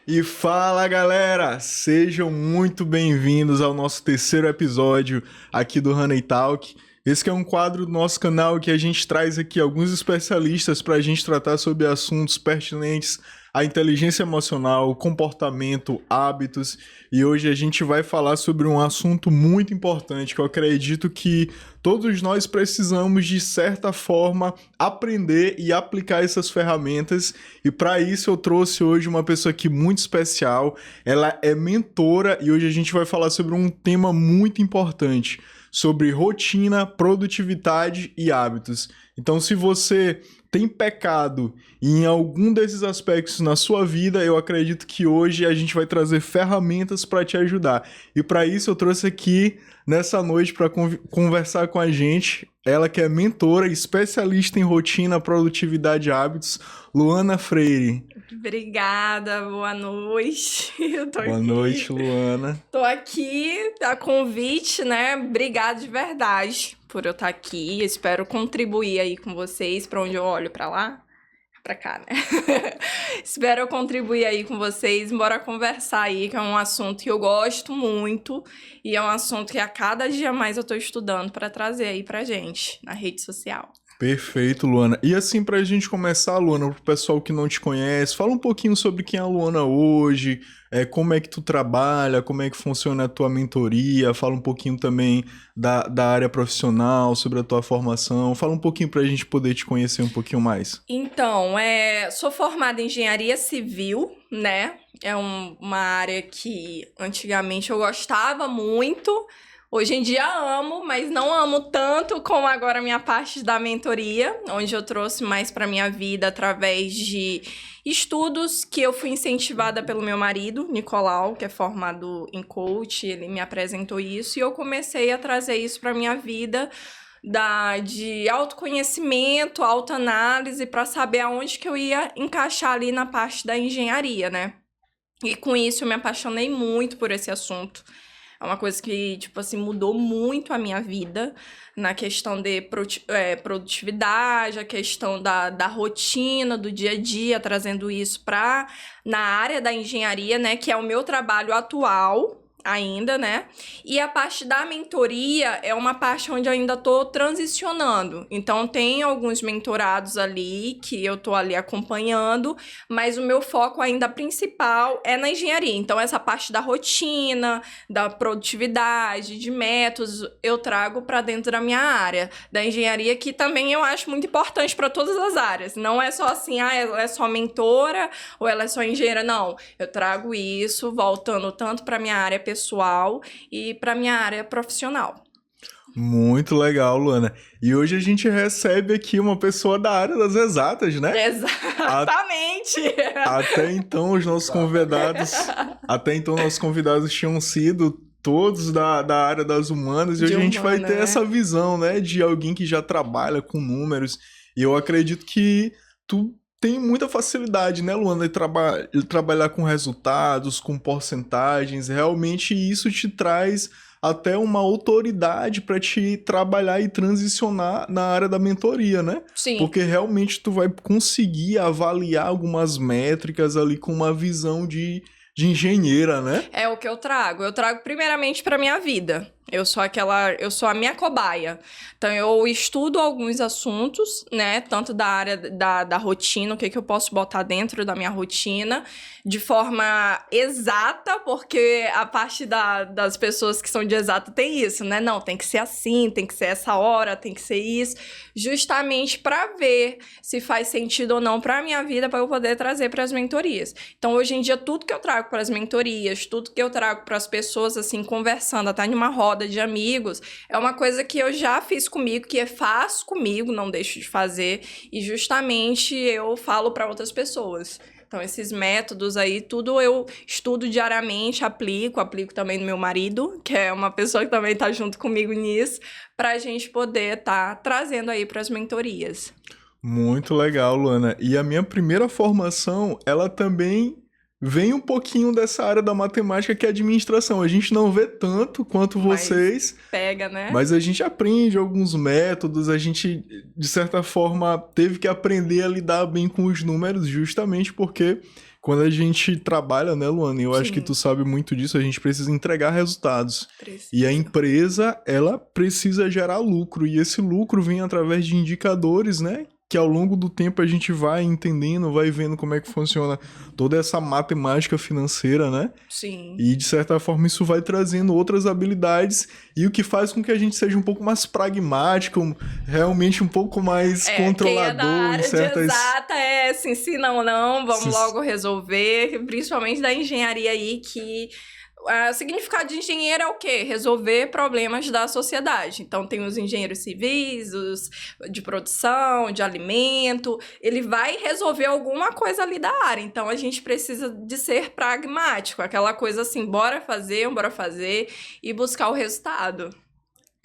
E fala galera, sejam muito bem-vindos ao nosso terceiro episódio aqui do Honey Talk. Esse que é um quadro do nosso canal que a gente traz aqui alguns especialistas para a gente tratar sobre assuntos pertinentes à inteligência emocional, comportamento, hábitos. E hoje a gente vai falar sobre um assunto muito importante que eu acredito que todos nós precisamos, de certa forma, aprender e aplicar essas ferramentas. E para isso eu trouxe hoje uma pessoa aqui muito especial. Ela é mentora e hoje a gente vai falar sobre um tema muito importante, sobre rotina, produtividade e hábitos. Então, se você tem pecado em algum desses aspectos na sua vida, eu acredito que hoje a gente vai trazer ferramentas para te ajudar. E para isso eu trouxe aqui nessa noite para conversar com a gente, ela que é mentora, especialista em rotina, produtividade e hábitos, Luana Freire. Obrigada, boa noite. Boa noite, Luana. Tô aqui a convite, né? Obrigada de verdade por eu estar aqui. Espero contribuir aí com vocês, para onde eu olho, para lá, para cá, né? Espero contribuir aí com vocês, bora conversar aí, que é um assunto que eu gosto muito e é um assunto que a cada dia mais eu tô estudando para trazer aí pra gente na rede social. Perfeito, Luana. E assim, pra gente começar, Luana, pro pessoal que não te conhece, fala um pouquinho sobre quem é a Luana hoje, como é que tu trabalha, como é que funciona a tua mentoria, fala um pouquinho também da área profissional, sobre a tua formação, fala um pouquinho pra gente poder te conhecer um pouquinho mais. Então, sou formada em engenharia civil, né? Uma área que antigamente eu gostava muito. Hoje em dia amo, mas não amo tanto como agora a minha parte da mentoria, onde eu trouxe mais para minha vida através de estudos que eu fui incentivada pelo meu marido, Nicolau, que é formado em coach, ele me apresentou isso e eu comecei a trazer isso para minha vida de autoconhecimento, autoanálise, para saber aonde que eu ia encaixar ali na parte da engenharia, né? E com isso eu me apaixonei muito por esse assunto. É uma coisa que, tipo assim, mudou muito a minha vida na questão de produtividade, a questão da rotina, do dia a dia, trazendo isso na área da engenharia, né, que é o meu trabalho atual ainda, né? E a parte da mentoria é uma parte onde eu ainda tô transicionando. Então, tem alguns mentorados ali que eu tô ali acompanhando, mas o meu foco ainda principal é na engenharia. Então, essa parte da rotina, da produtividade, de métodos, eu trago para dentro da minha área da engenharia, que também eu acho muito importante para todas as áreas. Não é só assim, ela é só mentora ou ela é só engenheira. Não, eu trago isso voltando tanto para minha área pessoal e para minha área profissional. Muito legal, Luana. E hoje a gente recebe aqui uma pessoa da área das exatas, né? Exatamente! Até então nossos convidados tinham sido todos da área das humanas, e hoje a gente vai ter essa visão, né, de alguém que já trabalha com números. E eu acredito que tu tem muita facilidade, né, Luana, de trabalhar com resultados, com porcentagens. Realmente isso te traz até uma autoridade para te trabalhar e transicionar na área da mentoria, né? Sim. Porque realmente tu vai conseguir avaliar algumas métricas ali com uma visão de engenheira, né? É o que eu trago. Eu trago primeiramente para minha vida. Eu sou a minha cobaia. Então, eu estudo alguns assuntos, né? Tanto da área da rotina, o que eu posso botar dentro da minha rotina, de forma exata, porque a parte das pessoas que são de exata tem isso, né? Não, tem que ser assim, tem que ser essa hora, tem que ser isso. Justamente para ver se faz sentido ou não para a minha vida, para eu poder trazer para as mentorias. Então, hoje em dia, tudo que eu trago para as mentorias, tudo que eu trago para as pessoas, assim, conversando, até numa roda de amigos, é uma coisa que eu já fiz comigo, que faço comigo, não deixo de fazer, e justamente eu falo para outras pessoas. Então, esses métodos aí, tudo eu estudo diariamente, aplico também no meu marido, que é uma pessoa que também tá junto comigo nisso, pra gente poder tá trazendo aí pras mentorias. Muito legal, Luana. E a minha primeira formação, ela também vem um pouquinho dessa área da matemática, que é administração. A gente não vê tanto quanto vocês, pega, né? Mas a gente aprende alguns métodos, a gente, de certa forma, teve que aprender a lidar bem com os números, justamente porque quando a gente trabalha, né, Luana, eu acho que Sim. tu sabe muito disso, a gente precisa entregar resultados. Precisa. E a empresa, ela precisa gerar lucro, e esse lucro vem através de indicadores, né, que ao longo do tempo a gente vai entendendo, vai vendo como é que funciona toda essa matemática financeira, né? Sim. E de certa forma isso vai trazendo outras habilidades e o que faz com que a gente seja um pouco mais pragmático, realmente um pouco mais controlador quem é da área em certas... de exata sim, não, vamos logo resolver, principalmente da engenharia aí, que o significado de engenheiro é o quê? Resolver problemas da sociedade. Então, tem os engenheiros civis, os de produção, de alimento. Ele vai resolver alguma coisa ali da área. Então, a gente precisa de ser pragmático. Aquela coisa assim, bora fazer e buscar o resultado.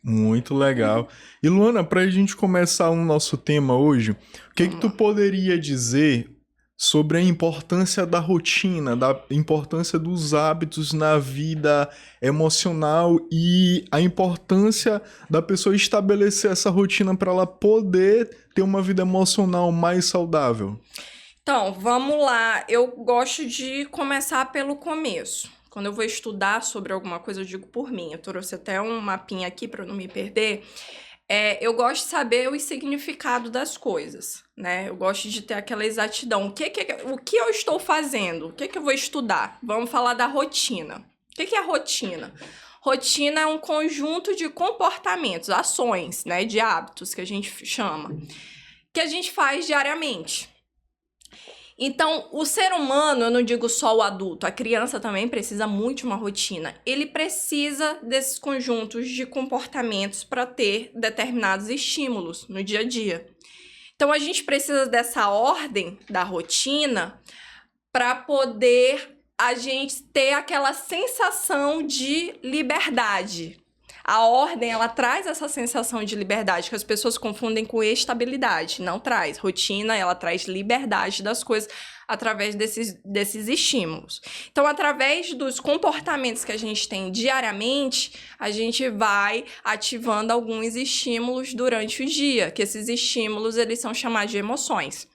Muito legal. E, Luana, para a gente começar o nosso tema hoje, o que tu poderia dizer sobre a importância da rotina, da importância dos hábitos na vida emocional e a importância da pessoa estabelecer essa rotina para ela poder ter uma vida emocional mais saudável? Então, vamos lá. Eu gosto de começar pelo começo. Quando eu vou estudar sobre alguma coisa, eu digo por mim. Eu trouxe até um mapinha aqui para não me perder. Eu gosto de saber o significado das coisas, né? Eu gosto de ter aquela exatidão. O que eu estou fazendo? O que eu vou estudar? Vamos falar da rotina. O que é rotina? Rotina é um conjunto de comportamentos, ações, né? De hábitos, que a gente chama. Que a gente faz diariamente. Então, o ser humano, eu não digo só o adulto, a criança também precisa muito de uma rotina. Ele precisa desses conjuntos de comportamentos para ter determinados estímulos no dia a dia. Então, a gente precisa dessa ordem da rotina para poder a gente ter aquela sensação de liberdade. A ordem, ela traz essa sensação de liberdade, que as pessoas confundem com estabilidade. Não traz. Rotina, ela traz liberdade das coisas através desses estímulos. Então, através dos comportamentos que a gente tem diariamente, a gente vai ativando alguns estímulos durante o dia, que esses estímulos, eles são chamados de emoções.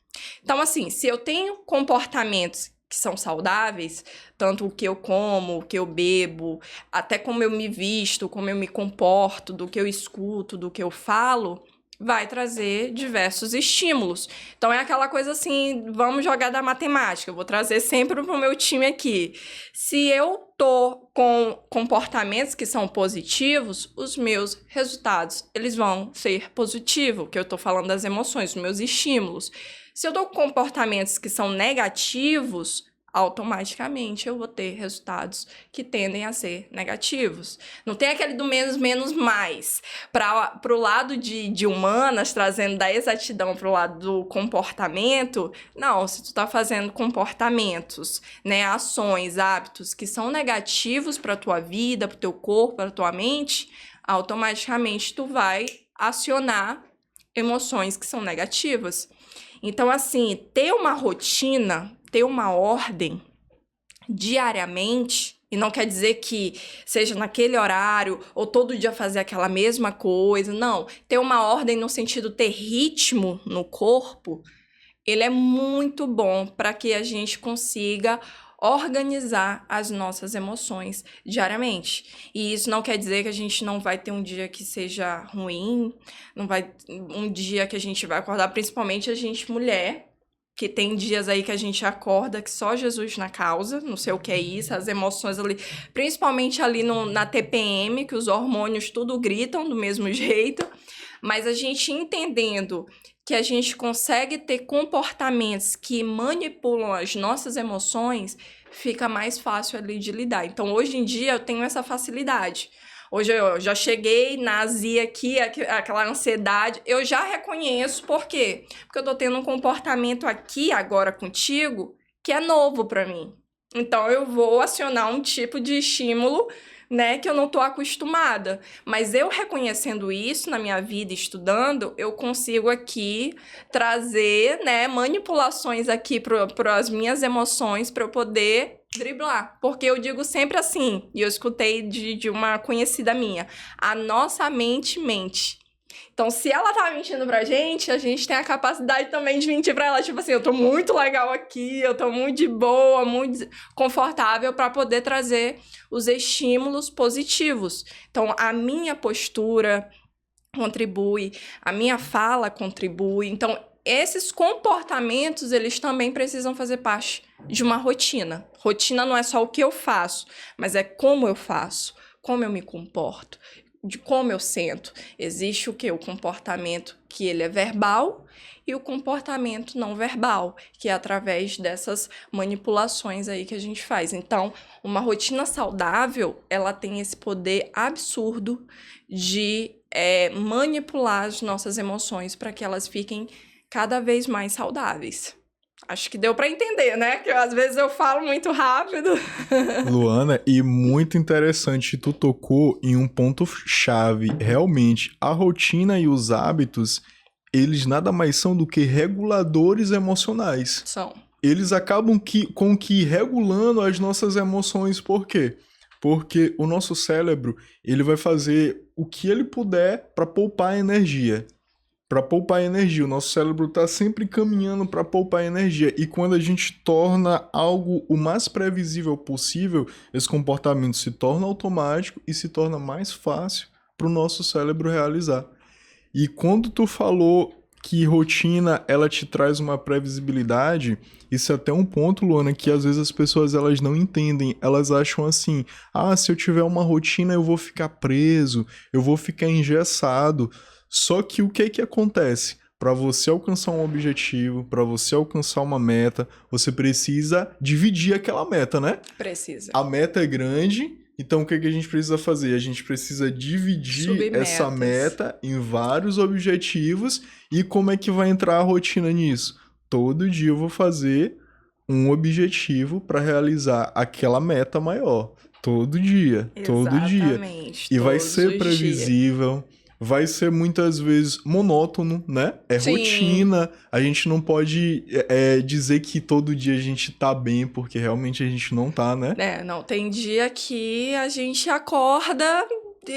Então, assim, se eu tenho comportamentos que são saudáveis, tanto o que eu como, o que eu bebo, até como eu me visto, como eu me comporto, do que eu escuto, do que eu falo, vai trazer diversos estímulos. Então, é aquela coisa assim, vamos jogar da matemática, eu vou trazer sempre pro meu time aqui. Se eu tô com comportamentos que são positivos, os meus resultados, eles vão ser positivos, que eu tô falando das emoções, os meus estímulos. Se eu dou comportamentos que são negativos, automaticamente eu vou ter resultados que tendem a ser negativos. Não tem aquele do menos, menos, mais. Para o lado de humanas, trazendo da exatidão para o lado do comportamento, não, se tu tá fazendo comportamentos, né, ações, hábitos que são negativos para a tua vida, para o teu corpo, para a tua mente, automaticamente tu vai acionar emoções que são negativas. Então, assim, ter uma rotina, ter uma ordem diariamente, e não quer dizer que seja naquele horário ou todo dia fazer aquela mesma coisa, não. Ter uma ordem no sentido ter ritmo no corpo, ele é muito bom para que a gente consiga organizar as nossas emoções diariamente. E isso não quer dizer que a gente não vai ter um dia que seja ruim, não vai um dia que a gente vai acordar, principalmente a gente mulher, que tem dias aí que a gente acorda que só Jesus na causa, não sei o que é isso, as emoções ali, principalmente ali na TPM, que os hormônios tudo gritam do mesmo jeito, mas a gente entendendo que a gente consegue ter comportamentos que manipulam as nossas emoções, fica mais fácil ali de lidar. Então, hoje em dia, eu tenho essa facilidade. Hoje eu já cheguei na azia aqui, aquela ansiedade, eu já reconheço. Por quê? Porque eu tô tendo um comportamento aqui, agora contigo, que é novo para mim. Então, eu vou acionar um tipo de estímulo, né, que eu não tô acostumada. Mas eu reconhecendo isso na minha vida, estudando, eu consigo aqui trazer, né, manipulações aqui para as minhas emoções para eu poder driblar. Porque eu digo sempre assim, e eu escutei de uma conhecida minha, a nossa mente mente. Então, se ela tá mentindo pra gente, a gente tem a capacidade também de mentir pra ela. Tipo assim, eu tô muito legal aqui, eu tô muito de boa, muito confortável pra poder trazer os estímulos positivos. Então, a minha postura contribui, a minha fala contribui. Então, esses comportamentos, eles também precisam fazer parte de uma rotina. Rotina não é só o que eu faço, mas é como eu faço, como eu me comporto, de como eu sento. Existe o quê? O comportamento que ele é verbal e o comportamento não verbal, que é através dessas manipulações aí que a gente faz. Então, uma rotina saudável, ela tem esse poder absurdo de manipular as nossas emoções para que elas fiquem cada vez mais saudáveis. Acho que deu para entender, né? Que às vezes eu falo muito rápido. Luana, e muito interessante, tu tocou em um ponto-chave. Realmente, a rotina e os hábitos, eles nada mais são do que reguladores emocionais. São. Eles acabam regulando as nossas emoções. Por quê? Porque o nosso cérebro, ele vai fazer o que ele puder para poupar energia. Para poupar energia, o nosso cérebro está sempre caminhando para poupar energia. E quando a gente torna algo o mais previsível possível, esse comportamento se torna automático e se torna mais fácil para o nosso cérebro realizar. E quando tu falou que rotina ela te traz uma previsibilidade, isso é até um ponto, Luana, que às vezes as pessoas elas não entendem. Elas acham assim, se eu tiver uma rotina eu vou ficar preso, eu vou ficar engessado. Só que o que acontece? Para você alcançar um objetivo, para você alcançar uma meta, você precisa dividir aquela meta, né? Precisa. A meta é grande, então o que a gente precisa fazer? A gente precisa dividir essa meta em vários objetivos. E como é que vai entrar a rotina nisso? Todo dia eu vou fazer um objetivo para realizar aquela meta maior. Todo dia, todo dia. E vai ser previsível. Vai ser muitas vezes monótono, né? É Sim. rotina. A gente não pode dizer que todo dia a gente tá bem, porque realmente a gente não tá, né? Não. Tem dia que a gente acorda,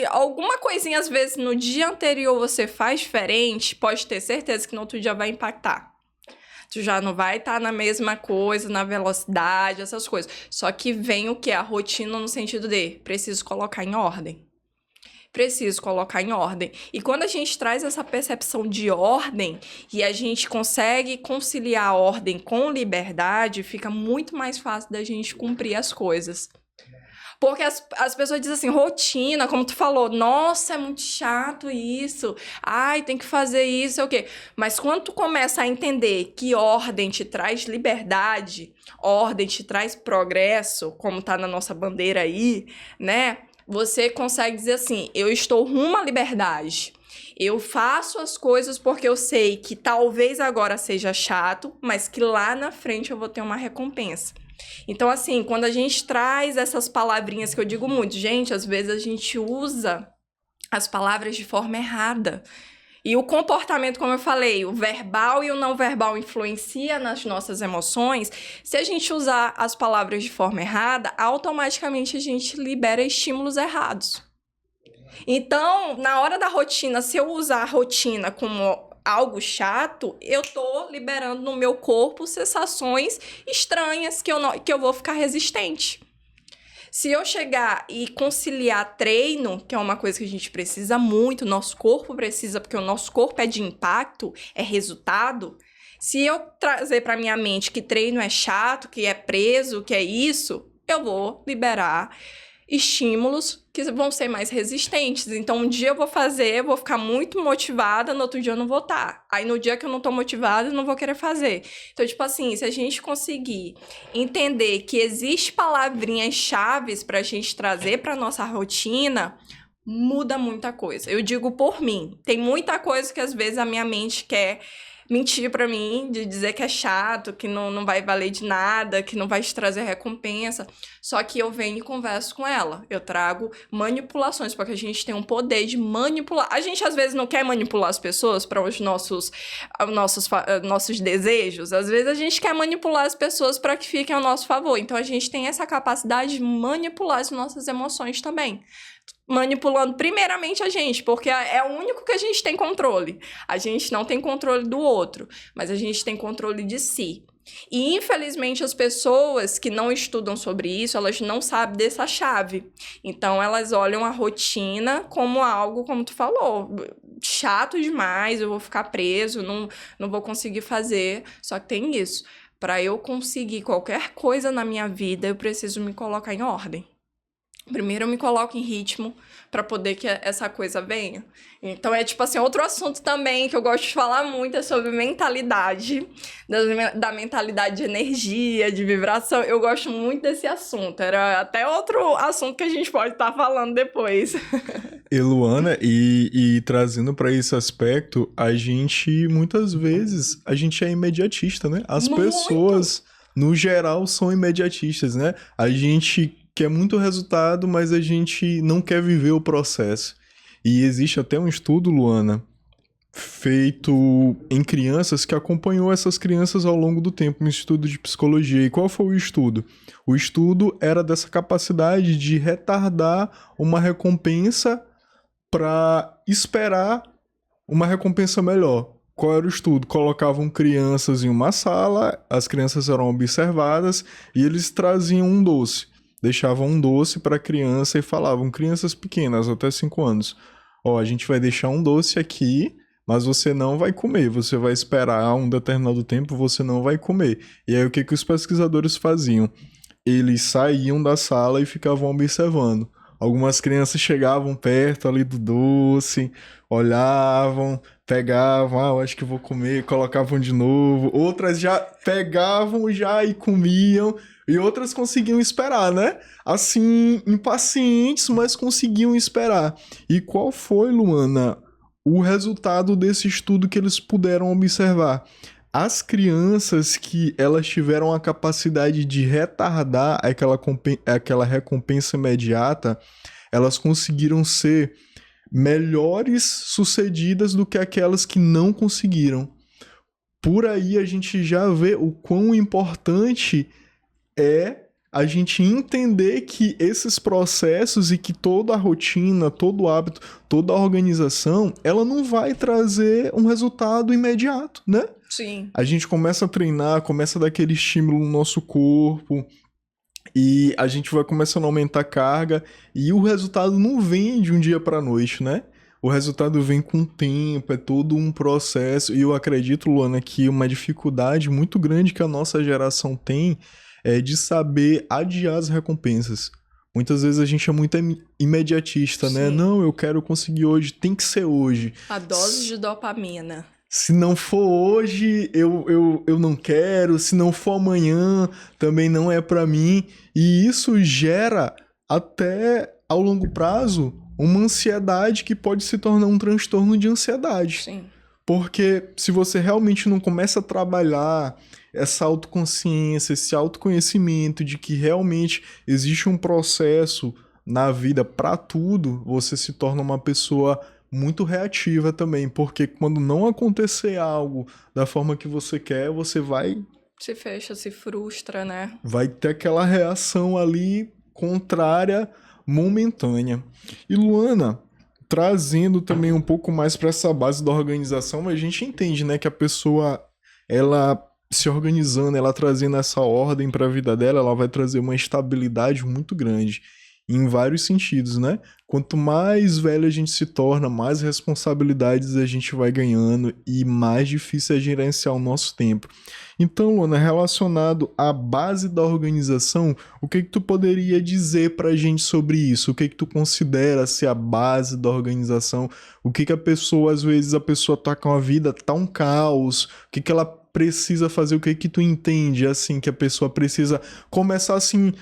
alguma coisinha às vezes no dia anterior você faz diferente, pode ter certeza que no outro dia vai impactar. Tu já não vai estar na mesma coisa, na velocidade, essas coisas. Só que vem o quê? A rotina no sentido de preciso colocar em ordem. Preciso colocar em ordem. E quando a gente traz essa percepção de ordem e a gente consegue conciliar a ordem com liberdade, fica muito mais fácil da gente cumprir as coisas. Porque as pessoas dizem assim, rotina, como tu falou, nossa, é muito chato isso, tem que fazer isso, é o quê? Mas quando tu começa a entender que ordem te traz liberdade, ordem te traz progresso, como tá na nossa bandeira aí, né? Você consegue dizer assim, eu estou rumo à liberdade. Eu faço as coisas porque eu sei que talvez agora seja chato, mas que lá na frente eu vou ter uma recompensa. Então, assim, quando a gente traz essas palavrinhas que eu digo muito, gente, às vezes a gente usa as palavras de forma errada. E o comportamento, como eu falei, o verbal e o não verbal influencia nas nossas emoções. Se a gente usar as palavras de forma errada, automaticamente a gente libera estímulos errados. Então, na hora da rotina, se eu usar a rotina como algo chato, eu tô liberando no meu corpo sensações estranhas que eu vou ficar resistente. Se eu chegar e conciliar treino, que é uma coisa que a gente precisa muito, nosso corpo precisa, porque o nosso corpo é de impacto, é resultado. Se eu trazer para minha mente que treino é chato, que é preso, que é isso, eu vou liberar estímulos que vão ser mais resistentes. Então, um dia eu vou fazer, vou ficar muito motivada, no outro dia eu não vou estar. Aí, no dia que eu não tô motivada, eu não vou querer fazer. Então, tipo assim, se a gente conseguir entender que existe palavrinhas chaves pra gente trazer pra nossa rotina, muda muita coisa. Eu digo por mim. Tem muita coisa que, às vezes, a minha mente quer mentir pra mim, de dizer que é chato, que não vai valer de nada, que não vai te trazer recompensa. Só que eu venho e converso com ela. Eu trago manipulações, porque a gente tem um poder de manipular. A gente, às vezes, não quer manipular as pessoas para os nossos desejos. Às vezes, a gente quer manipular as pessoas para que fiquem ao nosso favor. Então, a gente tem essa capacidade de manipular as nossas emoções também. manipulando primeiramente a gente, porque é o único que a gente tem controle. A gente não tem controle do outro, mas a gente tem controle de si. E, infelizmente, as pessoas que não estudam sobre isso, elas não sabem dessa chave. Então, elas olham a rotina como algo, como tu falou, chato demais, eu vou ficar preso, não vou conseguir fazer. Só que tem isso. Para eu conseguir qualquer coisa na minha vida, eu preciso me colocar em ordem. Primeiro eu me coloco em ritmo para poder que essa coisa venha. Então é tipo assim, outro assunto também que eu gosto de falar muito é sobre mentalidade, da mentalidade de energia, de vibração. Eu gosto muito desse assunto. Era até outro assunto que a gente pode estar falando depois. E Luana, e trazendo para esse aspecto, a gente, muitas vezes, a gente é imediatista, né? As Muito. pessoas, no geral, são imediatistas, né? A gente quer muito resultado, mas a gente não quer viver o processo. E existe até um estudo, Luana, feito em crianças que acompanhou essas crianças ao longo do tempo, um estudo de psicologia. E qual foi o estudo? O estudo era dessa capacidade de retardar uma recompensa para esperar uma recompensa melhor. Qual era o estudo? Colocavam crianças em uma sala, as crianças eram observadas e eles traziam um doce. Deixavam um doce para a criança e falavam, crianças pequenas, até 5 anos, ó, a gente vai deixar um doce aqui, mas você não vai comer, você vai esperar um determinado tempo, você não vai comer. E aí o que os pesquisadores faziam? Eles saíam da sala e ficavam observando. Algumas crianças chegavam perto ali do doce, olhavam, pegavam, eu acho que vou comer, colocavam de novo. Outras já pegavam já e comiam. E outras conseguiam esperar, né? Assim, impacientes, mas conseguiam esperar. E qual foi, Luana, o resultado desse estudo que eles puderam observar? As crianças que elas tiveram a capacidade de retardar aquela recompensa imediata, elas conseguiram ser melhores sucedidas do que aquelas que não conseguiram. Por aí a gente já vê o quão importante é a gente entender que esses processos e que toda a rotina, todo o hábito, toda a organização, ela não vai trazer um resultado imediato, né? Sim. A gente começa a treinar, começa a dar aquele estímulo no nosso corpo e a gente vai começando a aumentar a carga e o resultado não vem de um dia para a noite, né? O resultado vem com o tempo, é todo um processo e eu acredito, Luana, que uma dificuldade muito grande que a nossa geração tem é de saber adiar as recompensas. Muitas vezes a gente é muito imediatista, né? Sim. Não, eu quero conseguir hoje, tem que ser hoje. A dose de dopamina. Se não for hoje, eu não quero. Se não for amanhã, também não é pra mim. E isso gera, até ao longo prazo, uma ansiedade que pode se tornar um transtorno de ansiedade. Sim. Porque se você realmente não começa a trabalhar essa autoconsciência, esse autoconhecimento de que realmente existe um processo na vida para tudo, você se torna uma pessoa muito reativa também, porque quando não acontecer algo da forma que você quer, você Se fecha, se frustra, né? vai ter aquela reação ali contrária, momentânea. E Luana, trazendo também um pouco mais para essa base da organização, a gente entende, né, que a pessoa, ela se organizando, ela trazendo essa ordem para a vida dela, ela vai trazer uma estabilidade muito grande em vários sentidos, né? Quanto mais velho a gente se torna, mais responsabilidades a gente vai ganhando e mais difícil é gerenciar o nosso tempo. Então, Luana, relacionado à base da organização, o que tu poderia dizer pra gente sobre isso? O que tu considera ser a base da organização? O que a pessoa, às vezes, a pessoa tá com a vida, tá um caos, o que ela precisa fazer, o que tu entende, assim, que a pessoa precisa começar, assim,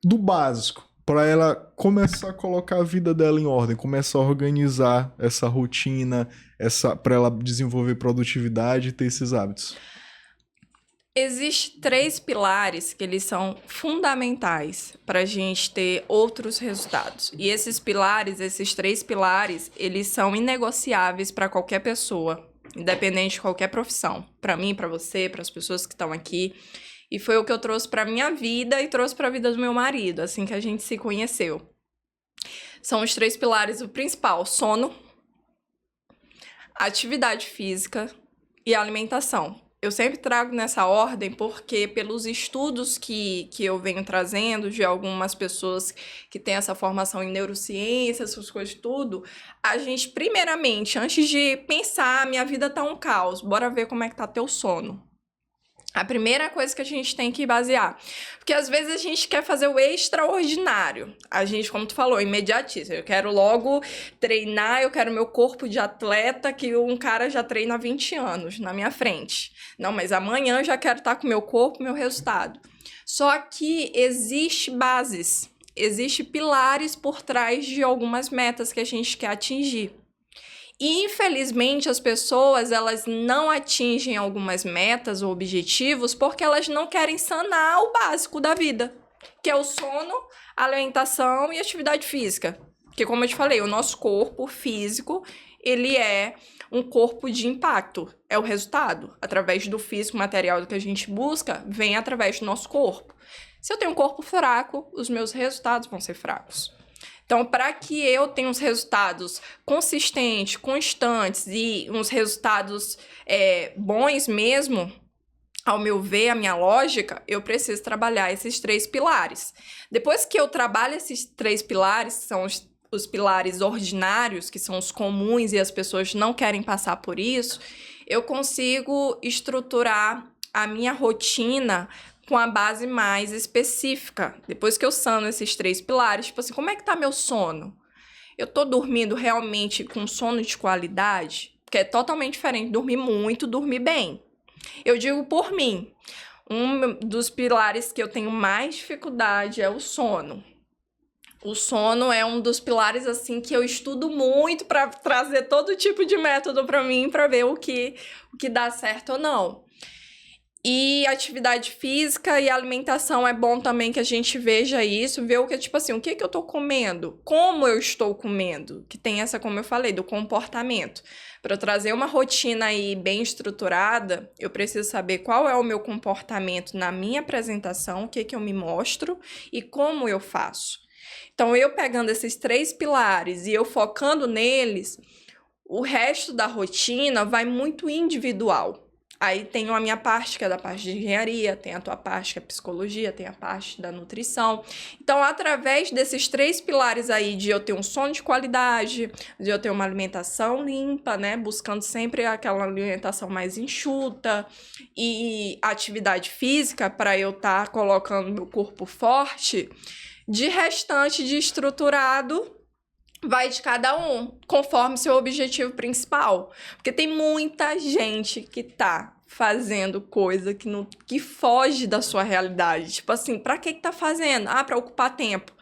do básico, para ela começar a colocar a vida dela em ordem, começar a organizar essa rotina, para ela desenvolver produtividade e ter esses hábitos. Existem 3 pilares que eles são fundamentais para a gente ter outros resultados. E esses 3 pilares, eles são inegociáveis para qualquer pessoa, independente de qualquer profissão. Para mim, para você, para as pessoas que estão aqui. E foi o que eu trouxe para minha vida e trouxe para a vida do meu marido, assim que a gente se conheceu. São os 3 pilares: o principal, sono, atividade física e alimentação. Eu sempre trago nessa ordem porque, pelos estudos que eu venho trazendo de algumas pessoas que têm essa formação em neurociência, essas coisas tudo, a gente, primeiramente, antes de pensar, minha vida tá um caos, bora ver como é que tá teu sono. A primeira coisa que a gente tem que basear. Porque às vezes a gente quer fazer o extraordinário. A gente, como tu falou, imediatista. Eu quero logo treinar, eu quero meu corpo de atleta que um cara já treina há 20 anos na minha frente. Não, mas amanhã eu já quero estar com meu corpo, meu resultado. Só que existe bases, existe pilares por trás de algumas metas que a gente quer atingir. E, infelizmente, as pessoas, elas não atingem algumas metas ou objetivos porque elas não querem sanar o básico da vida, que é o sono, a alimentação e atividade física. Porque, como eu te falei, o nosso corpo físico, ele é um corpo de impacto, é o resultado. Através do físico material que a gente busca, vem através do nosso corpo. Se eu tenho um corpo fraco, os meus resultados vão ser fracos. Então, para que eu tenha uns resultados consistentes, constantes e uns resultados bons mesmo, ao meu ver, a minha lógica, eu preciso trabalhar esses 3 pilares. Depois que eu trabalho esses 3 pilares, que são os pilares ordinários, que são os comuns e as pessoas não querem passar por isso, eu consigo estruturar a minha rotina com a base mais específica. Depois que eu sano esses 3 pilares, tipo assim, como é que tá meu sono? Eu tô dormindo realmente com sono de qualidade? Porque é totalmente diferente dormir muito, dormir bem. Eu digo por mim, um dos pilares que eu tenho mais dificuldade é o sono. O sono é um dos pilares, assim, que eu estudo muito para trazer todo tipo de método para mim, para ver o que dá certo ou não. E atividade física e alimentação é bom também que a gente veja isso, ver o que, tipo assim, o que eu tô comendo, como eu estou comendo, que tem essa, como eu falei, do comportamento. Para eu trazer uma rotina aí bem estruturada, eu preciso saber qual é o meu comportamento na minha apresentação, o que eu me mostro e como eu faço. Então, eu pegando esses 3 pilares e eu focando neles, o resto da rotina vai muito individual. Aí tem a minha parte, que é da parte de engenharia, tem a tua parte, que é psicologia, tem a parte da nutrição. Então, através desses 3 pilares aí, de eu ter um sono de qualidade, de eu ter uma alimentação limpa, né? Buscando sempre aquela alimentação mais enxuta e atividade física para eu estar colocando meu corpo forte, de restante de estruturado, vai de cada um, conforme seu objetivo principal. Porque tem muita gente que tá fazendo coisa que foge da sua realidade. Tipo assim, pra que tá fazendo? Ah, pra ocupar tempo.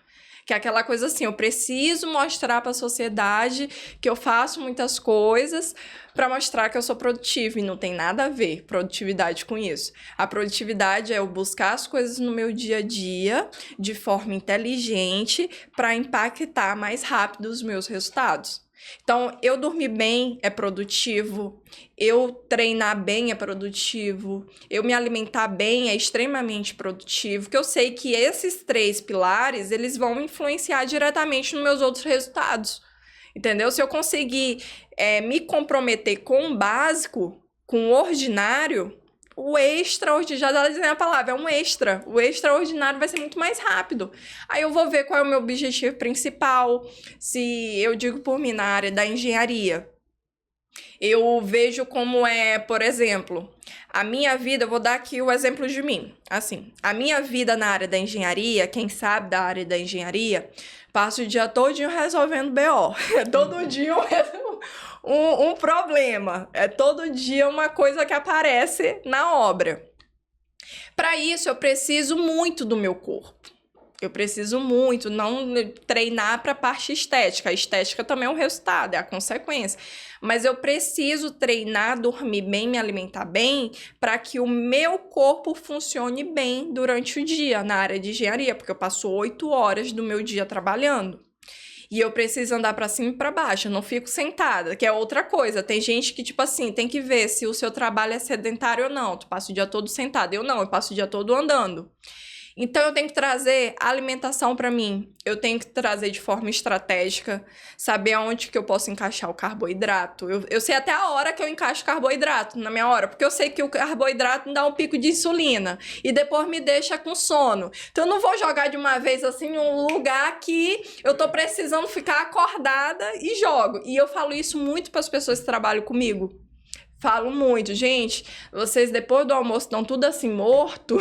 Que é aquela coisa assim, eu preciso mostrar para a sociedade que eu faço muitas coisas para mostrar que eu sou produtiva, e não tem nada a ver produtividade com isso. A produtividade é eu buscar as coisas no meu dia a dia de forma inteligente para impactar mais rápido os meus resultados. Então, eu dormir bem é produtivo, eu treinar bem é produtivo, eu me alimentar bem é extremamente produtivo, porque eu sei que esses 3 pilares, eles vão influenciar diretamente nos meus outros resultados, entendeu? Se eu conseguir me comprometer com o básico, com o ordinário, o extraordinário, já dá dizendo a palavra, é um extra. O extraordinário vai ser muito mais rápido. Aí eu vou ver qual é o meu objetivo principal. Se eu digo por mim, na área da engenharia, eu vejo como por exemplo, a minha vida, eu vou dar aqui o exemplo de mim. Assim, a minha vida na área da engenharia, quem sabe da área da engenharia, passa o dia todinho resolvendo BO. Todo dia um problema. É todo dia uma coisa que aparece na obra. Para isso, eu preciso muito do meu corpo. Eu preciso muito não treinar para a parte estética. A estética também é um resultado, é a consequência. Mas eu preciso treinar, dormir bem, me alimentar bem, para que o meu corpo funcione bem durante o dia na área de engenharia, porque eu passo 8 horas do meu dia trabalhando. E eu preciso andar para cima e para baixo, eu não fico sentada, que é outra coisa. Tem gente que, tipo assim, tem que ver se o seu trabalho é sedentário ou não. Tu passa o dia todo sentado. Eu não, eu passo o dia todo andando. Então, eu tenho que trazer a alimentação para mim. Eu tenho que trazer de forma estratégica, saber aonde que eu posso encaixar o carboidrato. Eu sei até a hora que eu encaixo o carboidrato na minha hora, porque eu sei que o carboidrato me dá um pico de insulina e depois me deixa com sono. Então, eu não vou jogar de uma vez assim em um lugar que eu tô precisando ficar acordada e jogo. E eu falo isso muito para as pessoas que trabalham comigo. Falo muito, gente, vocês depois do almoço estão tudo assim morto,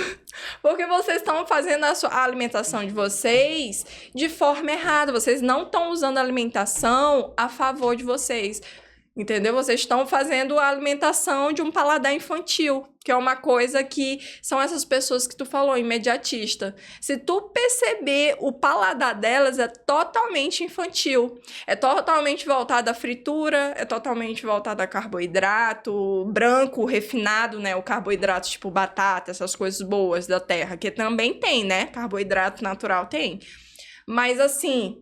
porque vocês estão fazendo a alimentação de vocês de forma errada, vocês não estão usando a alimentação a favor de vocês, entendeu? Vocês estão fazendo a alimentação de um paladar infantil, que é uma coisa que são essas pessoas que tu falou, imediatista. Se tu perceber, o paladar delas é totalmente infantil. É totalmente voltado à fritura, é totalmente voltado a carboidrato branco, refinado, né? O carboidrato tipo batata, essas coisas boas da terra, que também tem, né? Carboidrato natural tem. Mas assim,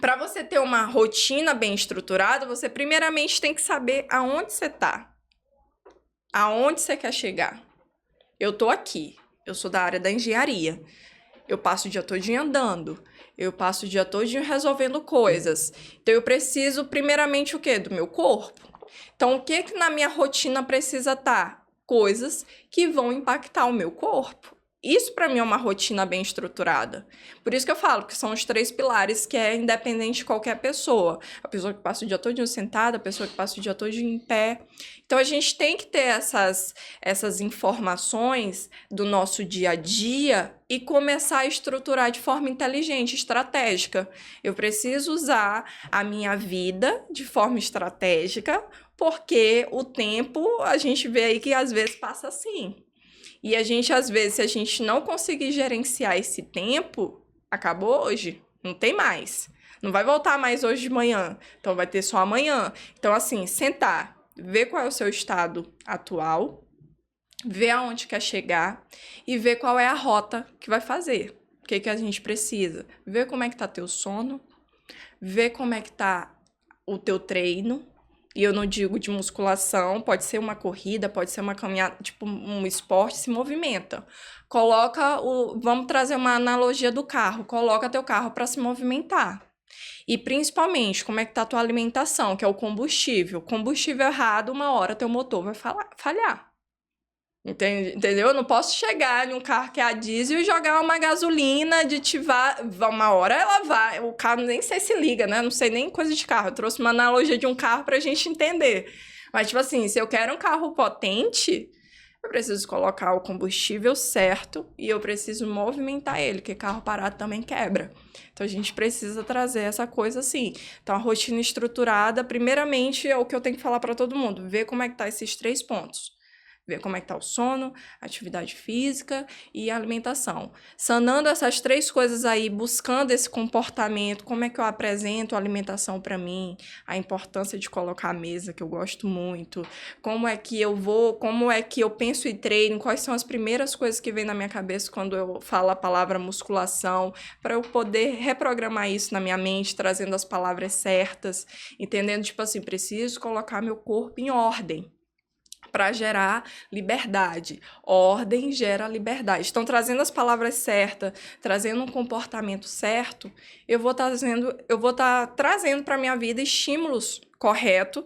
para você ter uma rotina bem estruturada, você primeiramente tem que saber aonde você tá. Aonde você quer chegar? Eu tô aqui. Eu sou da área da engenharia. Eu passo o dia todinho andando. Eu passo o dia todinho resolvendo coisas. Então, eu preciso, primeiramente, o quê? Do meu corpo. Então, o que na minha rotina precisa estar? Coisas que vão impactar o meu corpo. Isso, para mim, é uma rotina bem estruturada. Por isso que eu falo que são os 3 pilares que é independente de qualquer pessoa. A pessoa que passa o dia todinho sentada, a pessoa que passa o dia todinho em pé. Então, a gente tem que ter essas informações do nosso dia a dia e começar a estruturar de forma inteligente, estratégica. Eu preciso usar a minha vida de forma estratégica, porque o tempo, a gente vê aí que às vezes passa assim. E a gente, às vezes, se a gente não conseguir gerenciar esse tempo, acabou hoje, não tem mais. Não vai voltar mais hoje de manhã, então vai ter só amanhã. Então, assim, sentar, ver qual é o seu estado atual, ver aonde quer chegar e ver qual é a rota que vai fazer. O que a gente precisa? Ver como é que tá teu sono, ver como é que tá o teu treino. E eu não digo de musculação, pode ser uma corrida, pode ser uma caminhada, tipo um esporte, se movimenta. Vamos trazer uma analogia do carro, coloca teu carro para se movimentar. E principalmente, como é que tá a tua alimentação, que é o combustível. Combustível errado, uma hora teu motor vai falhar. Entendeu? Eu não posso chegar em um carro que é a diesel e jogar uma gasolina, aditivar. Uma hora ela vai. O carro nem sei se liga, né? Não sei nem coisa de carro. Eu trouxe uma analogia de um carro pra gente entender. Mas, tipo assim, se eu quero um carro potente, eu preciso colocar o combustível certo e eu preciso movimentar ele, porque carro parado também quebra. Então, a gente precisa trazer essa coisa assim. Então, a rotina estruturada, primeiramente, é o que eu tenho que falar pra todo mundo. Ver como é que tá esses 3 pontos. Ver como é que tá o sono, atividade física e alimentação. Sanando essas 3 coisas aí, buscando esse comportamento, como é que eu apresento a alimentação para mim, a importância de colocar a mesa, que eu gosto muito, como é que eu penso e treino, quais são as primeiras coisas que vem na minha cabeça quando eu falo a palavra musculação, para eu poder reprogramar isso na minha mente, trazendo as palavras certas, entendendo, tipo assim, preciso colocar meu corpo em ordem. Para gerar liberdade. Ordem gera liberdade. Então, trazendo as palavras certas, trazendo um comportamento certo, eu vou estar trazendo para a minha vida estímulos corretos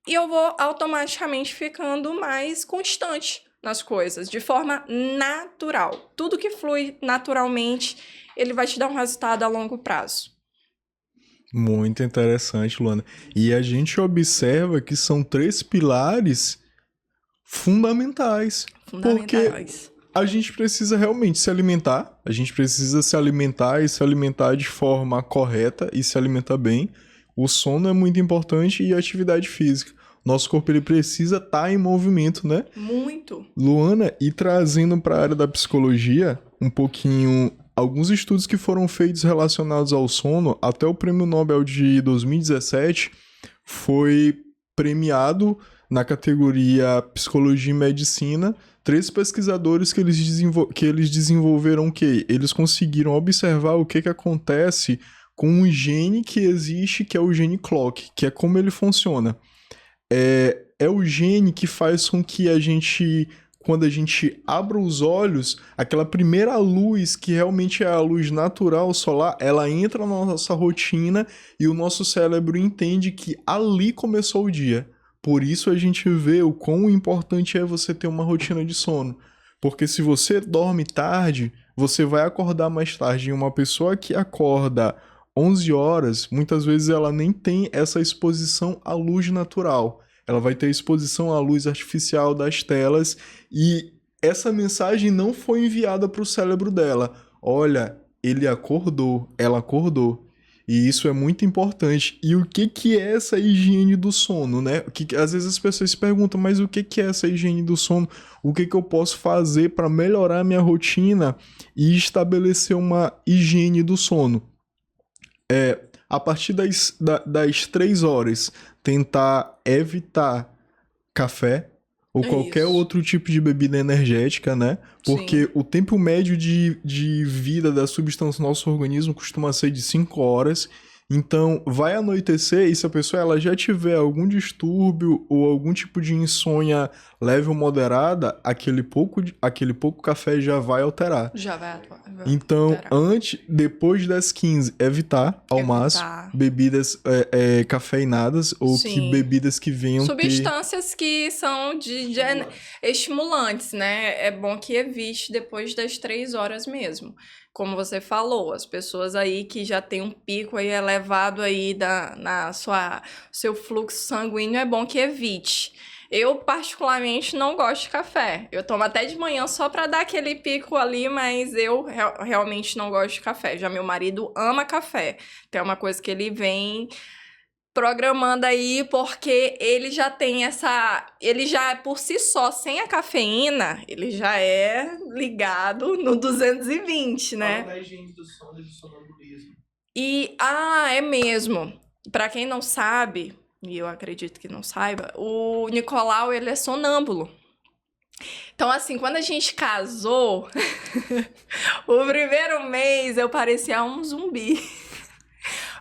e eu vou automaticamente ficando mais constante nas coisas, de forma natural. Tudo que flui naturalmente, ele vai te dar um resultado a longo prazo. Muito interessante, Luana. E a gente observa que são 3 pilares fundamentais. Porque a gente precisa realmente se alimentar, a gente precisa se alimentar e se alimentar de forma correta e se alimentar bem. O sono é muito importante e a atividade física. Nosso corpo ele precisa estar em movimento, né? Muito. Luana, e trazendo para a área da psicologia um pouquinho, alguns estudos que foram feitos relacionados ao sono, até o Prêmio Nobel de 2017 foi premiado na categoria Psicologia e Medicina, 3 pesquisadores que eles desenvolveram o quê? Eles conseguiram observar o que acontece com um gene que existe, que é o gene clock, que é como ele funciona. É o gene que faz com que a gente, quando a gente abre os olhos, aquela primeira luz, que realmente é a luz natural solar, ela entra na nossa rotina e o nosso cérebro entende que ali começou o dia. Por isso a gente vê o quão importante é você ter uma rotina de sono. Porque se você dorme tarde, você vai acordar mais tarde. E uma pessoa que acorda 11 horas, muitas vezes ela nem tem essa exposição à luz natural. Ela vai ter exposição à luz artificial das telas e essa mensagem não foi enviada para o cérebro dela. Olha, ele acordou, ela acordou. E isso é muito importante. E o que que é essa higiene do sono, né? Às vezes as pessoas se perguntam, mas o que que é essa higiene do sono? O que que eu posso fazer para melhorar a minha rotina e estabelecer uma higiene do sono? A partir das 3 horas, tentar evitar café ou qualquer Isso. outro tipo de bebida energética, né? Porque Sim. o tempo médio de vida da substância no nosso organismo costuma ser de 5 horas. Então, vai anoitecer e se a pessoa ela já tiver algum distúrbio ou algum tipo de insônia leve ou moderada, aquele pouco café já vai alterar. Já vai Então, alterar. depois das 15, evitar ao máximo bebidas cafeinadas ou Sim. bebidas que venham substâncias que são de estimulantes, né? É bom que evite depois das 3 horas mesmo. Como você falou, as pessoas aí que já tem um pico aí elevado aí seu fluxo sanguíneo, é bom que evite. Eu, particularmente, não gosto de café. Eu tomo até de manhã só pra dar aquele pico ali, mas eu realmente não gosto de café. Já meu marido ama café. Então é uma coisa que ele vem programando aí, porque ele já tem ele já por si só, sem a cafeína, ele já é ligado no 220, né? Fala da higiene do sono e do sonambulismo. É mesmo. Pra quem não sabe, e eu acredito que não saiba, o Nicolau, ele é sonâmbulo. Então, assim, quando a gente casou, o primeiro mês eu parecia um zumbi.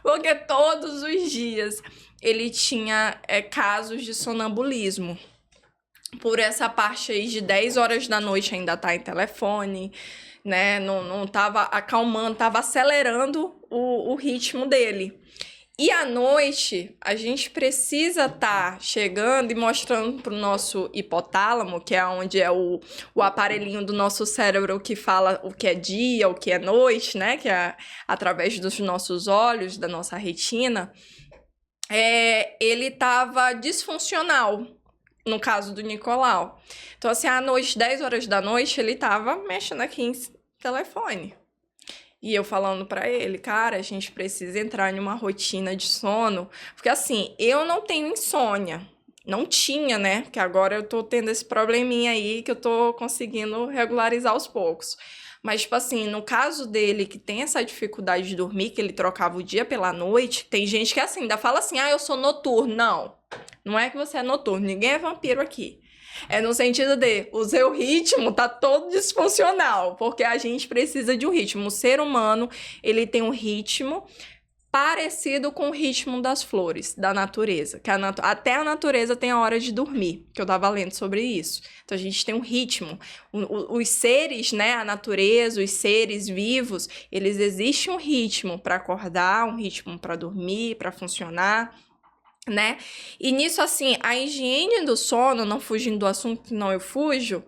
Porque todos os dias ele tinha casos de sonambulismo. Por essa parte aí de 10 horas da noite ainda tá em telefone, né? Não tava acalmando, tava acelerando o ritmo dele. E à noite, a gente precisa estar chegando e mostrando pro nosso hipotálamo, que é onde é o aparelhinho do nosso cérebro que fala o que é dia, o que é noite, né? Que é através dos nossos olhos, da nossa retina. Ele estava disfuncional, no caso do Nicolau. Então, assim, à noite, 10 horas da noite, ele estava mexendo aqui em telefone. E eu falando pra ele, cara, a gente precisa entrar em uma rotina de sono. Porque assim, eu não tenho insônia. Não tinha, né? Porque agora eu tô tendo esse probleminha aí que eu tô conseguindo regularizar aos poucos. Mas, tipo assim, no caso dele, que tem essa dificuldade de dormir, que ele trocava o dia pela noite, tem gente que assim, ainda fala assim, eu sou noturno. Não é que você é noturno, ninguém é vampiro aqui. É no sentido de, o seu ritmo tá todo disfuncional, porque a gente precisa de um ritmo. O ser humano, ele tem um ritmo parecido com o ritmo das flores, da natureza. Que até a natureza tem a hora de dormir, que eu tava lendo sobre isso. Então, a gente tem um ritmo. Os seres, né, a natureza, os seres vivos, eles existem um ritmo para acordar, um ritmo para dormir, para funcionar, né? E nisso, assim, a higiene do sono, não fugindo do assunto, não eu fujo,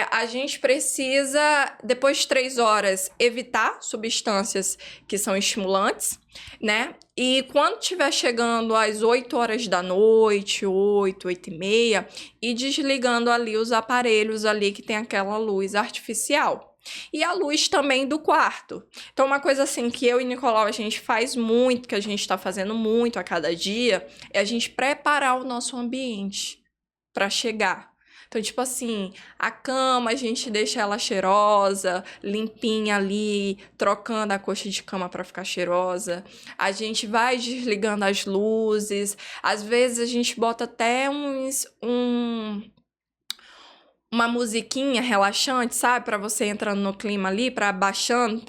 a gente precisa, depois de 3 horas, evitar substâncias que são estimulantes, né? E quando estiver chegando às 8 horas da noite, 8 e meia, ir desligando ali os aparelhos ali que tem aquela luz artificial. E a luz também do quarto. Então, uma coisa assim que eu e Nicolau a gente faz muito, que a gente está fazendo muito a cada dia, é a gente preparar o nosso ambiente para chegar. Então, tipo assim, a cama a gente deixa ela cheirosa, limpinha ali, trocando a coxa de cama para ficar cheirosa. A gente vai desligando as luzes. Às vezes a gente bota até uma musiquinha relaxante, sabe? Pra você entrando no clima ali, pra baixando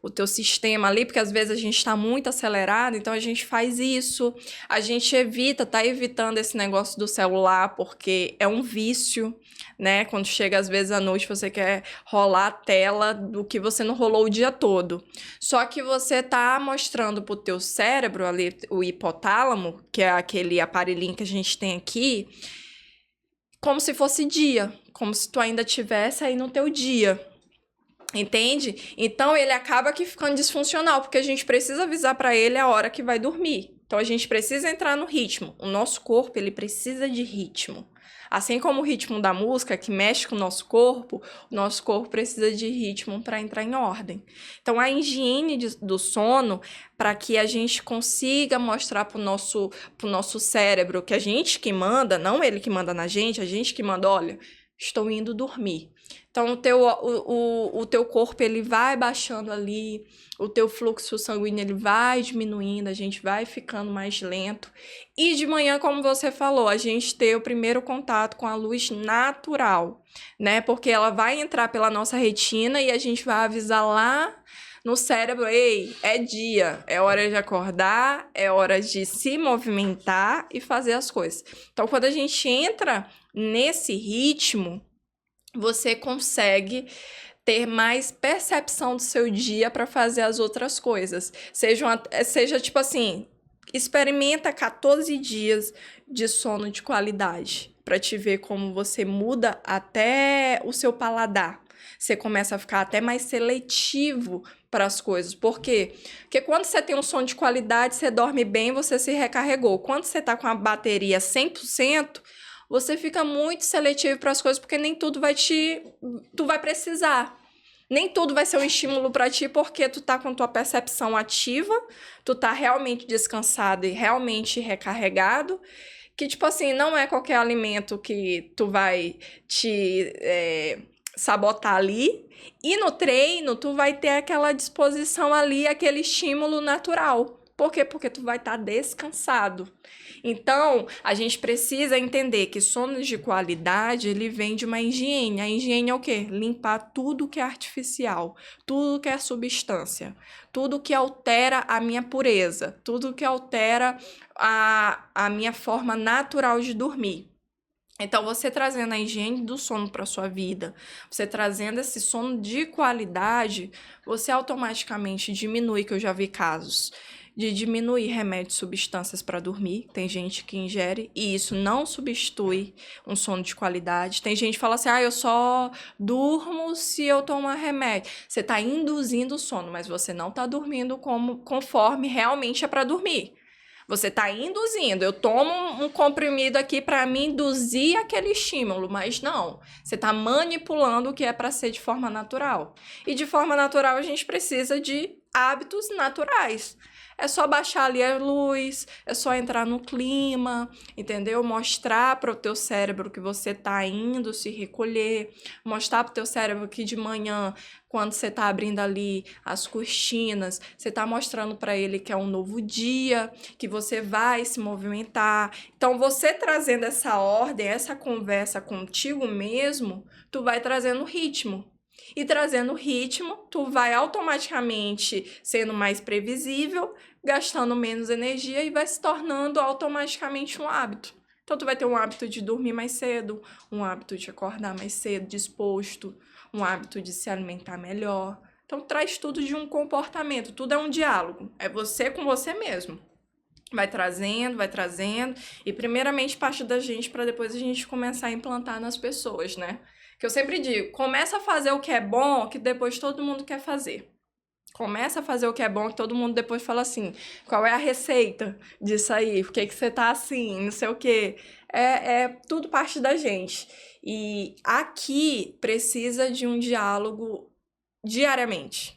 o teu sistema ali, porque às vezes a gente tá muito acelerado, então a gente faz isso. A gente tá evitando esse negócio do celular, porque é um vício, né? Quando chega às vezes à noite, você quer rolar a tela do que você não rolou o dia todo. Só que você tá mostrando pro teu cérebro ali, o hipotálamo, que é aquele aparelhinho que a gente tem aqui, como se fosse dia, como se tu ainda estivesse aí no teu dia, entende? Então ele acaba aqui ficando disfuncional, porque a gente precisa avisar para ele a hora que vai dormir. Então a gente precisa entrar no ritmo. O nosso corpo, ele precisa de ritmo. Assim como o ritmo da música, que mexe com o nosso corpo precisa de ritmo para entrar em ordem. Então, a higiene do sono, para que a gente consiga mostrar para o nosso cérebro que a gente que manda, não ele que manda na gente, a gente que manda, olha, estou indo dormir. Então, o teu corpo, ele vai baixando ali, o teu fluxo sanguíneo, ele vai diminuindo, a gente vai ficando mais lento. E de manhã, como você falou, a gente ter o primeiro contato com a luz natural, né? Porque ela vai entrar pela nossa retina e a gente vai avisar lá no cérebro, ei, é dia, é hora de acordar, é hora de se movimentar e fazer as coisas. Então, quando a gente entra nesse ritmo, você consegue ter mais percepção do seu dia para fazer as outras coisas. Seja tipo assim, experimenta 14 dias de sono de qualidade para te ver como você muda até o seu paladar. Você começa a ficar até mais seletivo para as coisas. Por quê? Porque quando você tem um sono de qualidade, você dorme bem, você se recarregou. Quando você está com a bateria 100%, você fica muito seletivo para as coisas, porque nem tudo tu vai precisar. Nem tudo vai ser um estímulo para ti, porque tu tá com tua percepção ativa, tu tá realmente descansado e realmente recarregado, que, tipo assim, não é qualquer alimento que tu vai te sabotar ali. E no treino, tu vai ter aquela disposição ali, aquele estímulo natural. Por quê? Porque tu vai estar descansado. Então, a gente precisa entender que sono de qualidade, ele vem de uma higiene. A higiene é o quê? Limpar tudo que é artificial, tudo que é substância, tudo que altera a minha pureza, tudo que altera a minha forma natural de dormir. Então, você trazendo a higiene do sono para sua vida, você trazendo esse sono de qualidade, você automaticamente diminui, que eu já vi casos de diminuir remédios, substâncias para dormir. Tem gente que ingere e isso não substitui um sono de qualidade. Tem gente que fala assim, eu só durmo se eu tomar remédio. Você está induzindo o sono, mas você não está dormindo conforme realmente é para dormir. Você está induzindo. Eu tomo um comprimido aqui para me induzir aquele estímulo, mas não. Você está manipulando o que é para ser de forma natural. E de forma natural a gente precisa de hábitos naturais. É só baixar ali a luz, é só entrar no clima, entendeu? Mostrar para o teu cérebro que você está indo se recolher, mostrar para o teu cérebro que de manhã, quando você está abrindo ali as cortinas, você está mostrando para ele que é um novo dia, que você vai se movimentar. Então, você trazendo essa ordem, essa conversa contigo mesmo, tu vai trazendo ritmo. E trazendo ritmo, tu vai automaticamente sendo mais previsível, gastando menos energia e vai se tornando automaticamente um hábito. Então, tu vai ter um hábito de dormir mais cedo, um hábito de acordar mais cedo, disposto, um hábito de se alimentar melhor. Então, traz tudo de um comportamento, tudo é um diálogo, é você com você mesmo. Vai trazendo, e primeiramente parte da gente para depois a gente começar a implantar nas pessoas, né? Que eu sempre digo, começa a fazer o que é bom, que depois todo mundo quer fazer. Começa a fazer o que é bom, que todo mundo depois fala assim, qual é a receita disso aí? Por que você tá assim? Não sei o quê. É tudo parte da gente. E aqui precisa de um diálogo diariamente,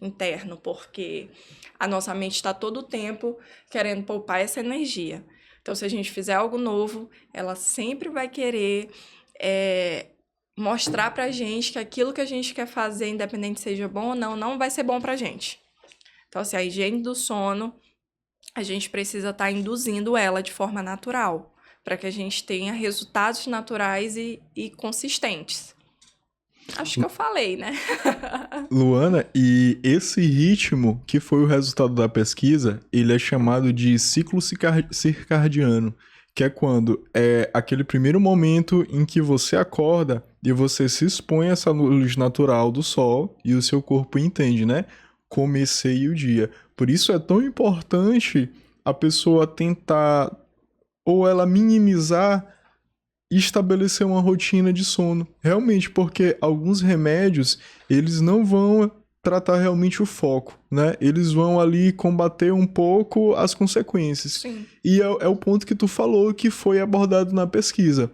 interno, porque a nossa mente está todo o tempo querendo poupar essa energia. Então, se a gente fizer algo novo, ela sempre vai querer mostrar pra gente que aquilo que a gente quer fazer, independente seja bom ou não, não vai ser bom pra gente. Então, assim, a higiene do sono, a gente precisa estar induzindo ela de forma natural, para que a gente tenha resultados naturais e consistentes. Acho que eu falei, né? Luana, e esse ritmo que foi o resultado da pesquisa, ele é chamado de ciclo circadiano, que é quando é aquele primeiro momento em que você acorda e você se expõe a essa luz natural do sol e o seu corpo entende, né? Comecei o dia. Por isso é tão importante a pessoa tentar ou ela minimizar e estabelecer uma rotina de sono. Realmente, porque alguns remédios, eles não vão tratar realmente o foco, né? Eles vão ali combater um pouco as consequências. Sim. E é o ponto que tu falou que foi abordado na pesquisa.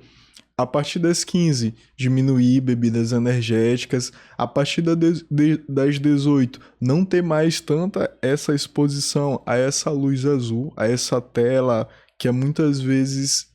A partir das 15, diminuir bebidas energéticas. A partir das 18, não ter mais tanta essa exposição a essa luz azul, a essa tela que muitas vezes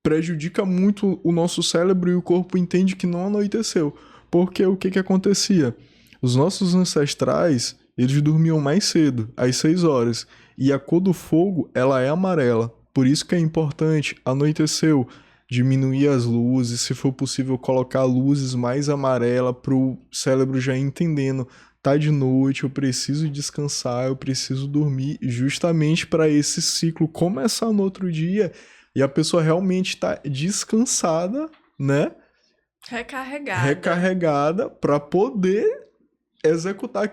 prejudica muito o nosso cérebro e o corpo entende que não anoiteceu. Porque o que acontecia? Os nossos ancestrais, eles dormiam mais cedo, às 6 horas, e a cor do fogo, ela é amarela. Por isso que é importante, anoiteceu, diminuir as luzes, se for possível colocar luzes mais amarelas para o cérebro já ir entendendo, tá de noite, eu preciso descansar, eu preciso dormir, justamente para esse ciclo começar no outro dia e a pessoa realmente tá descansada, né? Recarregada para poder executar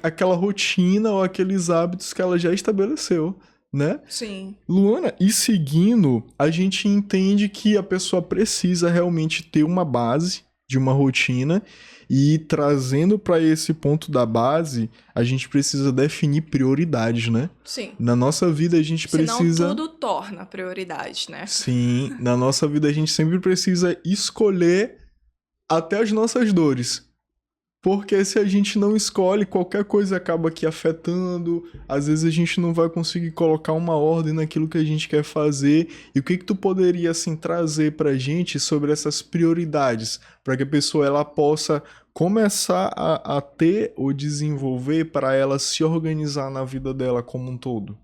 aquela rotina ou aqueles hábitos que ela já estabeleceu, né? Sim. Luana, e seguindo, a gente entende que a pessoa precisa realmente ter uma base de uma rotina e trazendo para esse ponto da base, a gente precisa definir prioridades, né? Sim. Na nossa vida a gente precisa... Senão tudo torna prioridade, né? Sim, na nossa vida a gente sempre precisa escolher até as nossas dores. Porque se a gente não escolhe, qualquer coisa acaba aqui afetando. Às vezes a gente não vai conseguir colocar uma ordem naquilo que a gente quer fazer. E o que tu poderia, assim, trazer pra gente sobre essas prioridades? Para que a pessoa ela possa começar a ter ou desenvolver para ela se organizar na vida dela como um todo.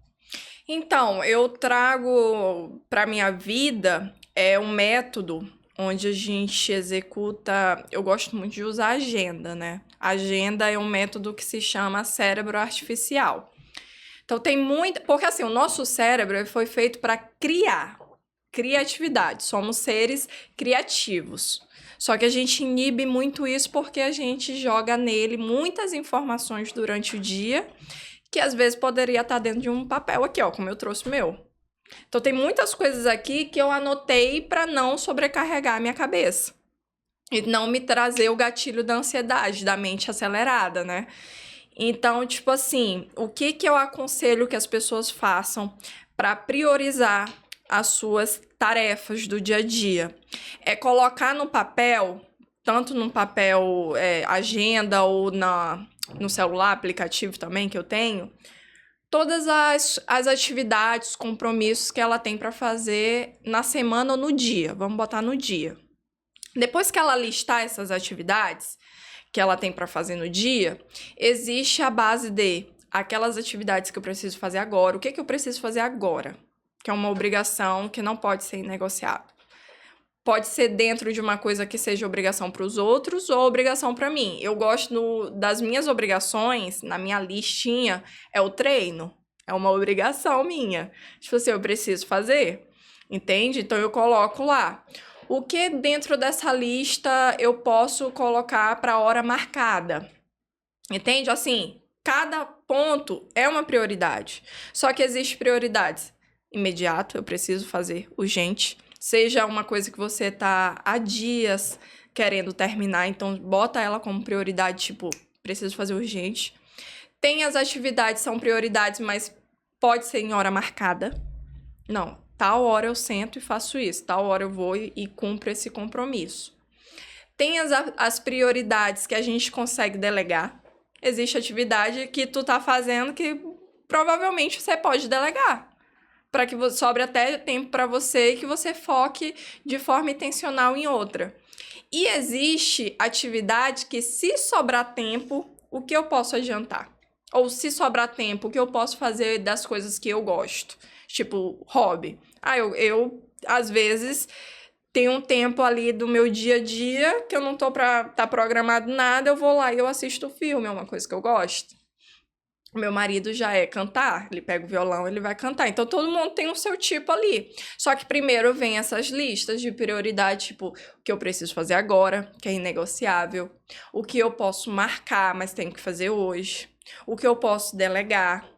Então, eu trago para minha vida um método onde a gente executa... Eu gosto muito de usar agenda, né? Agenda é um método que se chama cérebro artificial. Então, tem muita... Porque, assim, o nosso cérebro foi feito para criatividade. Somos seres criativos. Só que a gente inibe muito isso porque a gente joga nele muitas informações durante o dia que, às vezes, poderia estar dentro de um papel aqui, ó, como eu trouxe o meu. Então, tem muitas coisas aqui que eu anotei para não sobrecarregar a minha cabeça. E não me trazer o gatilho da ansiedade, da mente acelerada, né? Então, tipo assim, o que eu aconselho que as pessoas façam para priorizar as suas tarefas do dia a dia? É colocar no papel, tanto no papel agenda ou no celular, aplicativo também que eu tenho, todas as atividades, compromissos que ela tem para fazer na semana ou no dia. Vamos botar no dia. Depois que ela listar essas atividades que ela tem para fazer no dia, existe a base de aquelas atividades que eu preciso fazer agora. O que eu preciso fazer agora? Que é uma obrigação que não pode ser negociável. Pode ser dentro de uma coisa que seja obrigação para os outros ou obrigação para mim. Eu gosto das minhas obrigações, na minha listinha, é o treino. É uma obrigação minha. Tipo assim, eu preciso fazer, entende? Então, eu coloco lá. O que dentro dessa lista eu posso colocar para hora marcada? Entende? Assim, cada ponto é uma prioridade. Só que existe prioridades imediato, eu preciso fazer, urgente. Seja uma coisa que você tá há dias querendo terminar, então bota ela como prioridade, tipo, preciso fazer urgente. Tem as atividades, são prioridades, mas pode ser em hora marcada. Não, tal hora eu sento e faço isso, tal hora eu vou e cumpro esse compromisso. Tem as prioridades que a gente consegue delegar. Existe atividade que tu tá fazendo que provavelmente você pode delegar, para que sobre até tempo para você e que você foque de forma intencional em outra. E existe atividade que, se sobrar tempo, o que eu posso adiantar? Ou se sobrar tempo, o que eu posso fazer das coisas que eu gosto? Tipo, hobby. Eu às vezes tem um tempo ali do meu dia a dia que eu não tô pra tá programado nada, eu vou lá e eu assisto o filme, é uma coisa que eu gosto. O meu marido já é cantar, ele pega o violão, ele vai cantar. Então, todo mundo tem o seu tipo ali. Só que primeiro vem essas listas de prioridade, tipo, o que eu preciso fazer agora, que é inegociável. O que eu posso marcar, mas tenho que fazer hoje. O que eu posso delegar,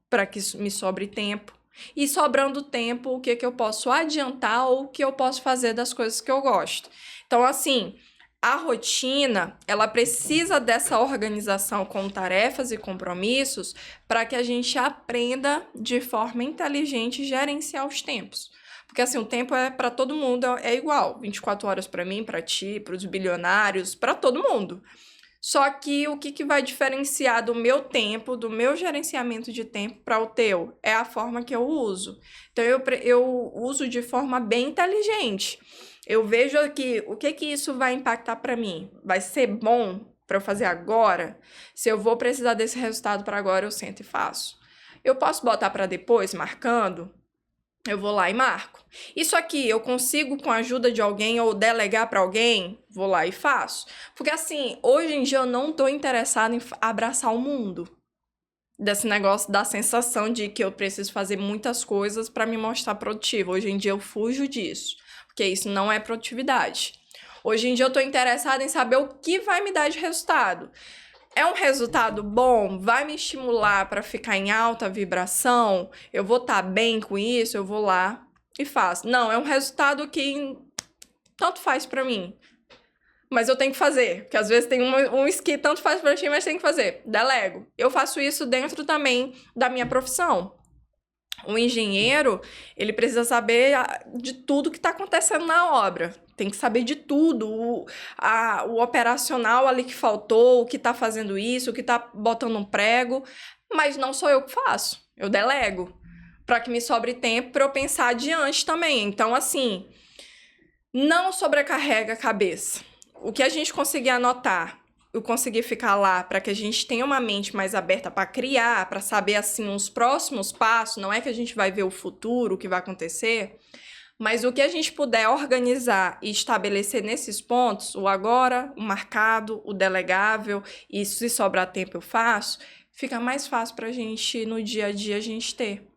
para que me sobre tempo. E sobrando tempo, o que eu posso adiantar ou o que eu posso fazer das coisas que eu gosto. Então, assim, a rotina, ela precisa dessa organização com tarefas e compromissos para que a gente aprenda de forma inteligente gerenciar os tempos. Porque assim, o tempo é para todo mundo é igual, 24 horas para mim, para ti, para os bilionários, para todo mundo. Só que o que vai diferenciar do meu tempo, do meu gerenciamento de tempo para o teu, é a forma que eu uso. Então, eu uso de forma bem inteligente. Eu vejo aqui o que isso vai impactar para mim. Vai ser bom para eu fazer agora? Se eu vou precisar desse resultado para agora, eu sento e faço. Eu posso botar para depois, marcando? Eu vou lá e marco. Isso aqui eu consigo com a ajuda de alguém ou delegar para alguém? Vou lá e faço. Porque assim, hoje em dia eu não tô interessada em abraçar o mundo. Desse negócio da sensação de que eu preciso fazer muitas coisas para me mostrar produtiva. Hoje em dia eu fujo disso, porque isso não é produtividade. Hoje em dia eu tô interessada em saber o que vai me dar de resultado. É um resultado bom? Vai me estimular para ficar em alta vibração? Eu vou estar bem com isso? Eu vou lá e faço. Não, é um resultado que tanto faz para mim. Mas eu tenho que fazer, porque às vezes tem um que tanto faz para ti, mas tem que fazer. Delego. Eu faço isso dentro também da minha profissão. O engenheiro, ele precisa saber de tudo que está acontecendo na obra. Tem que saber de tudo. O operacional ali que faltou, o que está fazendo isso, o que está botando um prego. Mas não sou eu que faço. Eu delego. Para que me sobre tempo para eu pensar adiante também. Então, assim, não sobrecarrega a cabeça. O que a gente conseguir anotar, eu conseguir ficar lá para que a gente tenha uma mente mais aberta para criar, para saber, assim, os próximos passos, não é que a gente vai ver o futuro, o que vai acontecer, mas o que a gente puder organizar e estabelecer nesses pontos, o agora, o marcado, o delegável, e se sobrar tempo eu faço, fica mais fácil para a gente, no dia a dia, a gente ter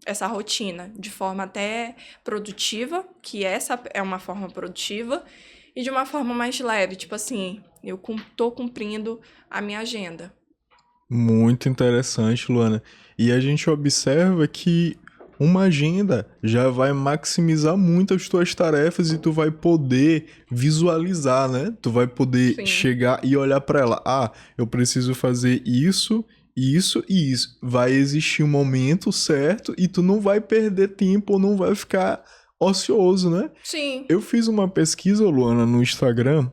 essa rotina de forma até produtiva, que essa é uma forma produtiva, e de uma forma mais leve, tipo assim, eu tô cumprindo a minha agenda. Muito interessante, Luana. E a gente observa que uma agenda já vai maximizar muito as tuas tarefas e tu vai poder visualizar, né? Tu vai poder chegar e olhar para ela. Ah, eu preciso fazer isso, isso e isso. Vai existir um momento certo e tu não vai perder tempo ou não vai ficar ocioso, né? Sim. Eu fiz uma pesquisa, Luana, no Instagram,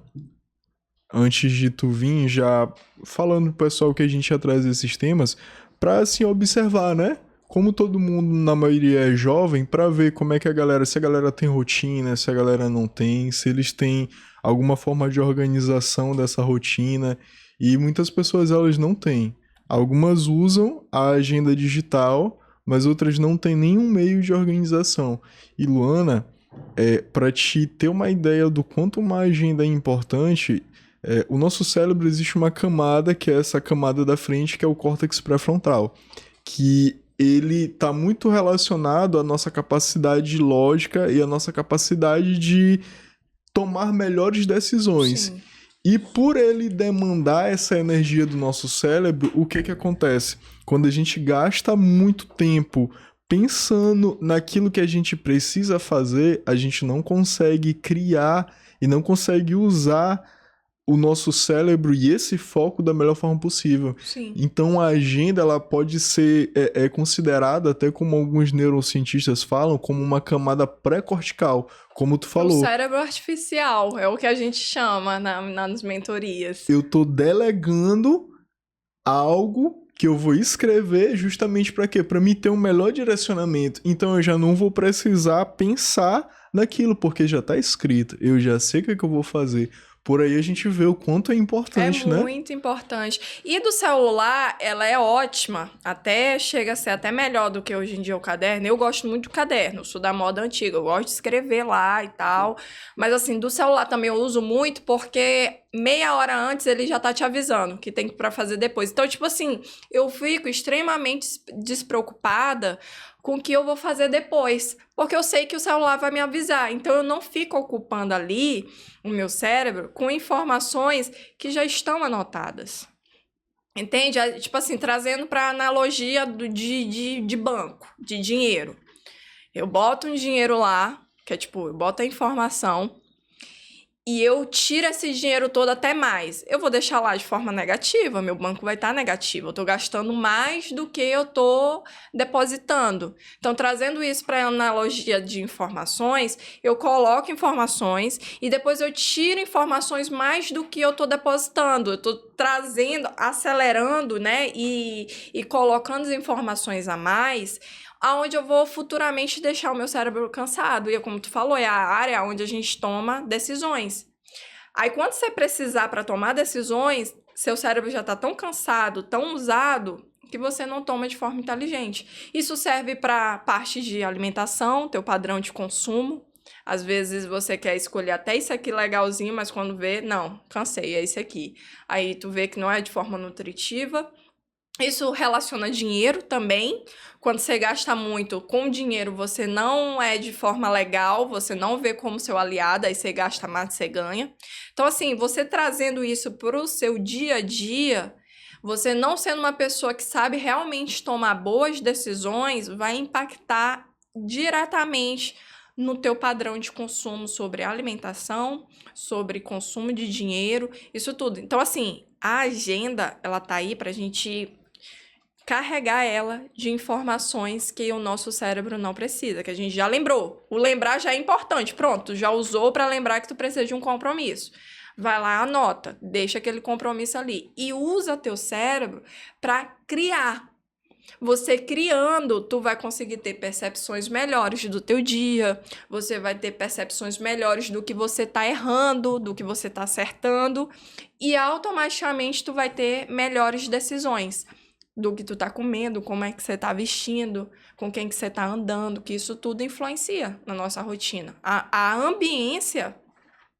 antes de tu vir, já falando pro pessoal que a gente ia trazer esses temas, pra, assim, observar, né? Como todo mundo, na maioria, é jovem, pra ver como é que a galera, se a galera tem rotina, se a galera não tem, se eles têm alguma forma de organização dessa rotina. E muitas pessoas, elas não têm. Algumas usam a agenda digital, mas outras não têm nenhum meio de organização. E Luana, para te ter uma ideia do quanto uma agenda é importante, o nosso cérebro existe uma camada, que é essa camada da frente, que é o córtex pré-frontal, que ele está muito relacionado à nossa capacidade lógica e à nossa capacidade de tomar melhores decisões. Sim. E por ele demandar essa energia do nosso cérebro, o que acontece? Quando a gente gasta muito tempo pensando naquilo que a gente precisa fazer, a gente não consegue criar e não consegue usar o nosso cérebro e esse foco da melhor forma possível. Sim. Então a agenda, ela pode ser considerada, até como alguns neurocientistas falam, como uma camada pré-cortical, como tu falou. O cérebro artificial é o que a gente chama nas mentorias. Eu tô delegando algo que eu vou escrever justamente para quê? Para me ter um melhor direcionamento. Então eu já não vou precisar pensar naquilo, porque já tá escrito. Eu já sei o que eu vou fazer. por aí a gente vê o quanto é importante, né? É muito importante. E do celular, ela é ótima, até chega a ser até melhor do que hoje em dia o caderno. Eu gosto muito do caderno, eu sou da moda antiga, eu gosto de escrever lá e tal. Mas assim, do celular também eu uso muito porque meia hora antes ele já tá te avisando que tem pra fazer depois. Então, tipo assim, eu fico extremamente despreocupada com o que eu vou fazer depois, porque eu sei que o celular vai me avisar. Então, eu não fico ocupando ali o meu cérebro com informações que já estão anotadas. Entende? Tipo assim, trazendo para analogia de banco, de dinheiro. Eu boto um dinheiro lá, que é tipo, eu boto a informação e eu tiro esse dinheiro todo até mais. Eu vou deixar lá de forma negativa, meu banco vai estar negativo. Eu estou gastando mais do que eu estou depositando. Então, trazendo isso para a analogia de informações, eu coloco informações e depois eu tiro informações mais do que eu estou depositando. Eu estou trazendo, acelerando, né? E colocando as informações a mais, aonde eu vou futuramente deixar o meu cérebro cansado. E como tu falou, é a área onde a gente toma decisões. Aí, quando você precisar para tomar decisões, seu cérebro já está tão cansado, tão usado, que você não toma de forma inteligente. Isso serve para parte de alimentação, teu padrão de consumo. Às vezes você quer escolher até isso aqui legalzinho, mas quando vê, não, cansei, é isso aqui. Aí tu vê que não é de forma nutritiva. Isso relaciona dinheiro também. Quando você gasta muito com dinheiro, você não é de forma legal, você não vê como seu aliado, aí você gasta mais, você ganha. Então, assim, você trazendo isso para o seu dia a dia, você não sendo uma pessoa que sabe realmente tomar boas decisões, vai impactar diretamente no teu padrão de consumo sobre alimentação, sobre consumo de dinheiro, isso tudo. Então, assim, a agenda, ela tá aí pra gente carregar ela de informações que o nosso cérebro não precisa, que a gente já lembrou. O lembrar já é importante. Pronto, já usou para lembrar que tu precisa de um compromisso. Vai lá, anota, deixa aquele compromisso ali e usa teu cérebro para criar. Você criando, tu vai conseguir ter percepções melhores do teu dia, você vai ter percepções melhores do que você tá errando, do que você tá acertando, e automaticamente tu vai ter melhores decisões do que tu tá comendo, como é que você tá vestindo, com quem que você tá andando, que isso tudo influencia na nossa rotina. A ambiência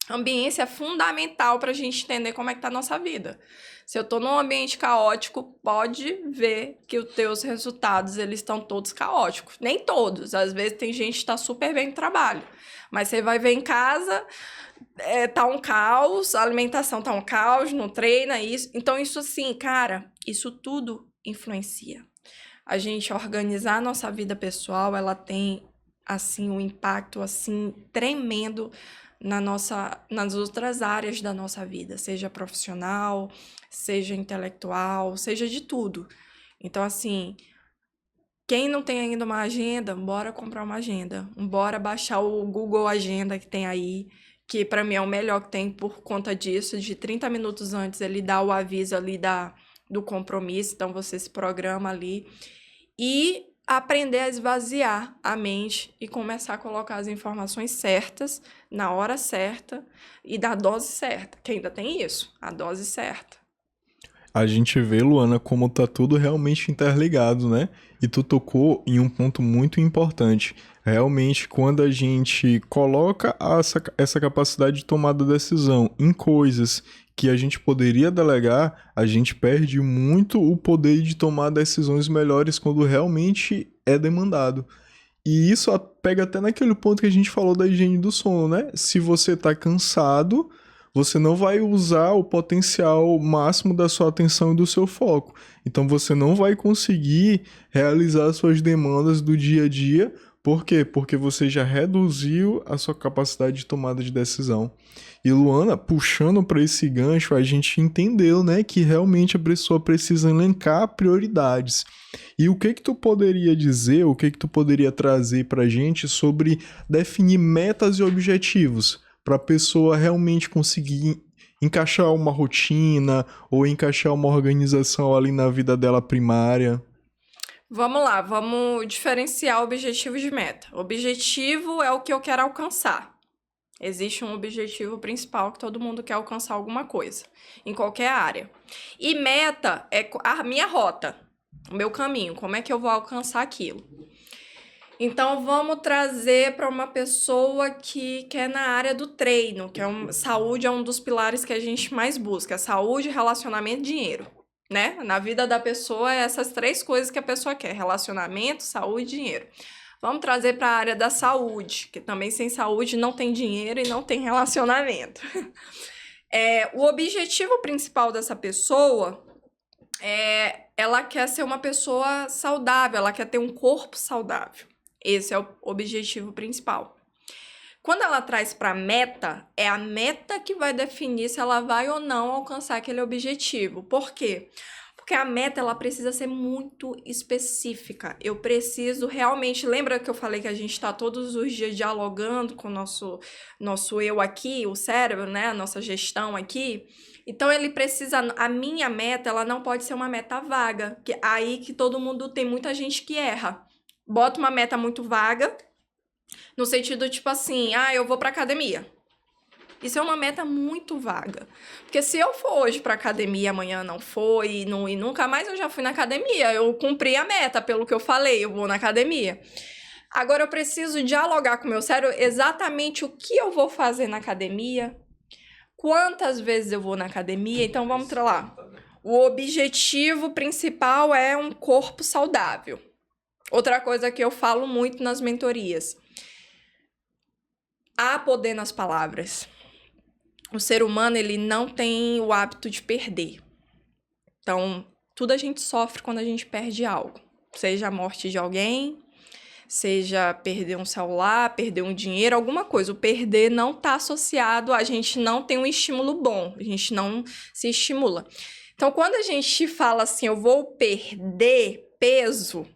é fundamental pra gente entender como é que tá a nossa vida. Se eu tô num ambiente caótico, pode ver que os teus resultados, eles estão todos caóticos. Nem todos, às vezes tem gente que tá super bem no trabalho, mas você vai ver em casa, tá um caos, a alimentação tá um caos, não treina isso. Então, isso assim, cara, isso tudo influencia. A gente organizar a nossa vida pessoal, ela tem, assim, um impacto, assim, tremendo nas outras áreas da nossa vida, seja profissional, seja intelectual, seja de tudo. Então, assim, quem não tem ainda uma agenda, bora comprar uma agenda. Bora baixar o Google Agenda que tem aí, que para mim é o melhor que tem por conta disso. De 30 minutos antes ele dá o aviso ali do compromisso, então você se programa ali. E aprender a esvaziar a mente e começar a colocar as informações certas, na hora certa e da dose certa, que ainda tem isso, a dose certa. A gente vê, Luana, como tá tudo realmente interligado, né? E tu tocou em um ponto muito importante. Realmente, quando a gente coloca essa capacidade de tomada de decisão em coisas que a gente poderia delegar, a gente perde muito o poder de tomar decisões melhores quando realmente é demandado. E isso pega até naquele ponto que a gente falou da higiene do sono, né? Se você tá cansado, você não vai usar o potencial máximo da sua atenção e do seu foco. Então você não vai conseguir realizar suas demandas do dia a dia. Por quê? Porque você já reduziu a sua capacidade de tomada de decisão. E Luana, puxando para esse gancho, a gente entendeu, né, que realmente a pessoa precisa elencar prioridades. E o que tu poderia dizer, o que tu poderia trazer para a gente sobre definir metas e objetivos para a pessoa realmente conseguir encaixar uma rotina ou encaixar uma organização ali na vida dela primária? Vamos lá, vamos diferenciar objetivo de meta. Objetivo é o que eu quero alcançar. Existe um objetivo principal que todo mundo quer alcançar alguma coisa, em qualquer área. E meta é a minha rota, o meu caminho, como é que eu vou alcançar aquilo. Então, vamos trazer para uma pessoa que é na área do treino, que saúde é um dos pilares que a gente mais busca, saúde, relacionamento e dinheiro, né? Na vida da pessoa, é essas 3 coisas que a pessoa quer, relacionamento, saúde e dinheiro. Vamos trazer para a área da saúde, que também sem saúde não tem dinheiro e não tem relacionamento. O objetivo principal dessa pessoa ela quer ser uma pessoa saudável, ela quer ter um corpo saudável. Esse é o objetivo principal. Quando ela traz para meta, é a meta que vai definir se ela vai ou não alcançar aquele objetivo. Por quê? Porque a meta, ela precisa ser muito específica. Eu preciso realmente... Lembra que eu falei que a gente está todos os dias dialogando com o nosso eu aqui, o cérebro, né? A nossa gestão aqui. Então, ele precisa... A minha meta, ela não pode ser uma meta vaga. Aí que todo mundo... Tem muita gente que erra. Bota uma meta muito vaga, no sentido tipo assim, eu vou pra academia. Isso é uma meta muito vaga. Porque se eu for hoje pra academia, amanhã não for e nunca mais eu já fui na academia, eu cumpri a meta pelo que eu falei, eu vou na academia. Agora eu preciso dialogar com o meu cérebro exatamente o que eu vou fazer na academia, quantas vezes eu vou na academia, então vamos lá. O objetivo principal é um corpo saudável. Outra coisa que eu falo muito nas mentorias. Há poder nas palavras. O ser humano, ele não tem o hábito de perder. Então, tudo a gente sofre quando a gente perde algo. Seja a morte de alguém, seja perder um celular, perder um dinheiro, alguma coisa. O perder não está associado, a gente não tem um estímulo bom, a gente não se estimula. Então, quando a gente fala assim, eu vou perder peso...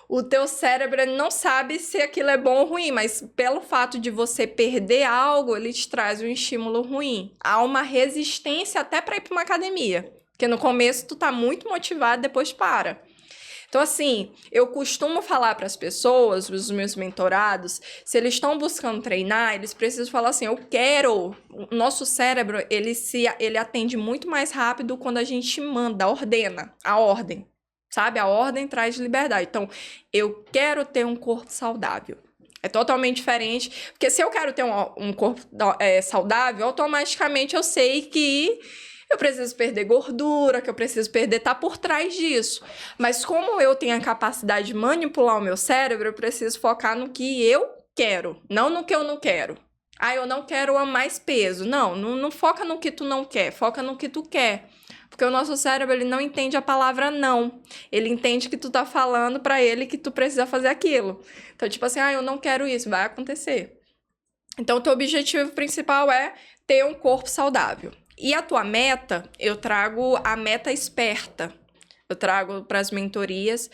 O teu cérebro não sabe se aquilo é bom ou ruim, mas pelo fato de você perder algo, ele te traz um estímulo ruim. Há uma resistência até para ir para uma academia, porque no começo tu tá muito motivado, depois para. Então, assim, eu costumo falar para as pessoas, os meus mentorados, se eles estão buscando treinar, eles precisam falar assim, eu quero... O nosso cérebro, ele atende muito mais rápido quando a gente manda, ordena, a ordem. Sabe? A ordem traz liberdade. Então, eu quero ter um corpo saudável. É totalmente diferente. Porque se eu quero ter um corpo saudável, automaticamente eu sei que eu preciso perder gordura, que eu preciso perder... Tá por trás disso. Mas como eu tenho a capacidade de manipular o meu cérebro, eu preciso focar no que eu quero, não no que eu não quero. Eu não quero mais peso. Não foca no que tu não quer, foca no que tu quer. Porque o nosso cérebro, ele não entende a palavra não. Ele entende que tu tá falando pra ele que tu precisa fazer aquilo. Então, tipo assim, eu não quero isso, vai acontecer. Então, o teu objetivo principal é ter um corpo saudável. E a tua meta, eu trago a meta esperta. Eu trago pras mentorias,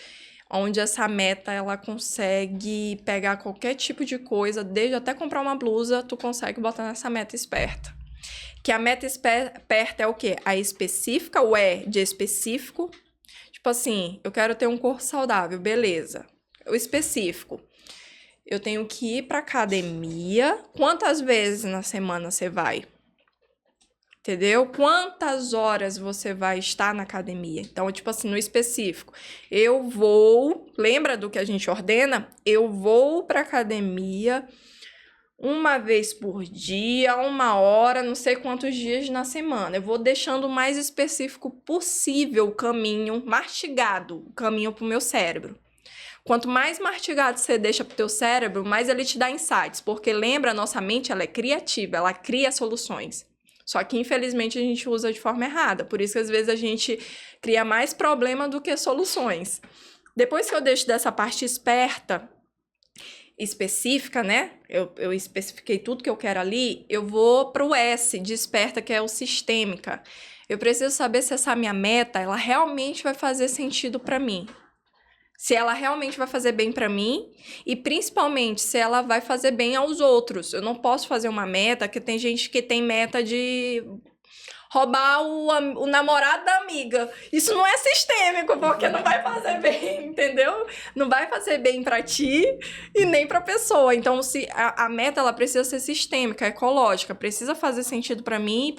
onde essa meta, ela consegue pegar qualquer tipo de coisa, desde até comprar uma blusa, tu consegue botar nessa meta esperta. Que a meta esperta é o quê? A específica, o de específico. Tipo assim, eu quero ter um corpo saudável, beleza. O específico, eu tenho que ir pra academia. Quantas vezes na semana você vai? Entendeu? Quantas horas você vai estar na academia? Então, tipo assim, no específico, eu vou... Lembra do que a gente ordena? Eu vou pra academia... uma vez por dia, 1 hora, não sei quantos dias na semana. Eu vou deixando o mais específico possível o caminho, mastigado, o caminho para o meu cérebro. Quanto mais mastigado você deixa para o teu cérebro, mais ele te dá insights. Porque lembra, a nossa mente, ela é criativa, ela cria soluções. Só que, infelizmente, a gente usa de forma errada. Por isso que, às vezes, a gente cria mais problema do que soluções. Depois que eu deixo dessa parte esperta... específica, né? Eu especifiquei tudo que eu quero ali, eu vou para o S, de esperta, que é o sistêmica. Eu preciso saber se essa minha meta, ela realmente vai fazer sentido para mim. Se ela realmente vai fazer bem para mim e, principalmente, se ela vai fazer bem aos outros. Eu não posso fazer uma meta, que tem gente que tem meta de... roubar o namorado da amiga. Isso não é sistêmico, porque não vai fazer bem, entendeu? não vai fazer bem para ti e nem para a pessoa. Então, se a meta ela precisa ser sistêmica, ecológica, precisa fazer sentido para mim,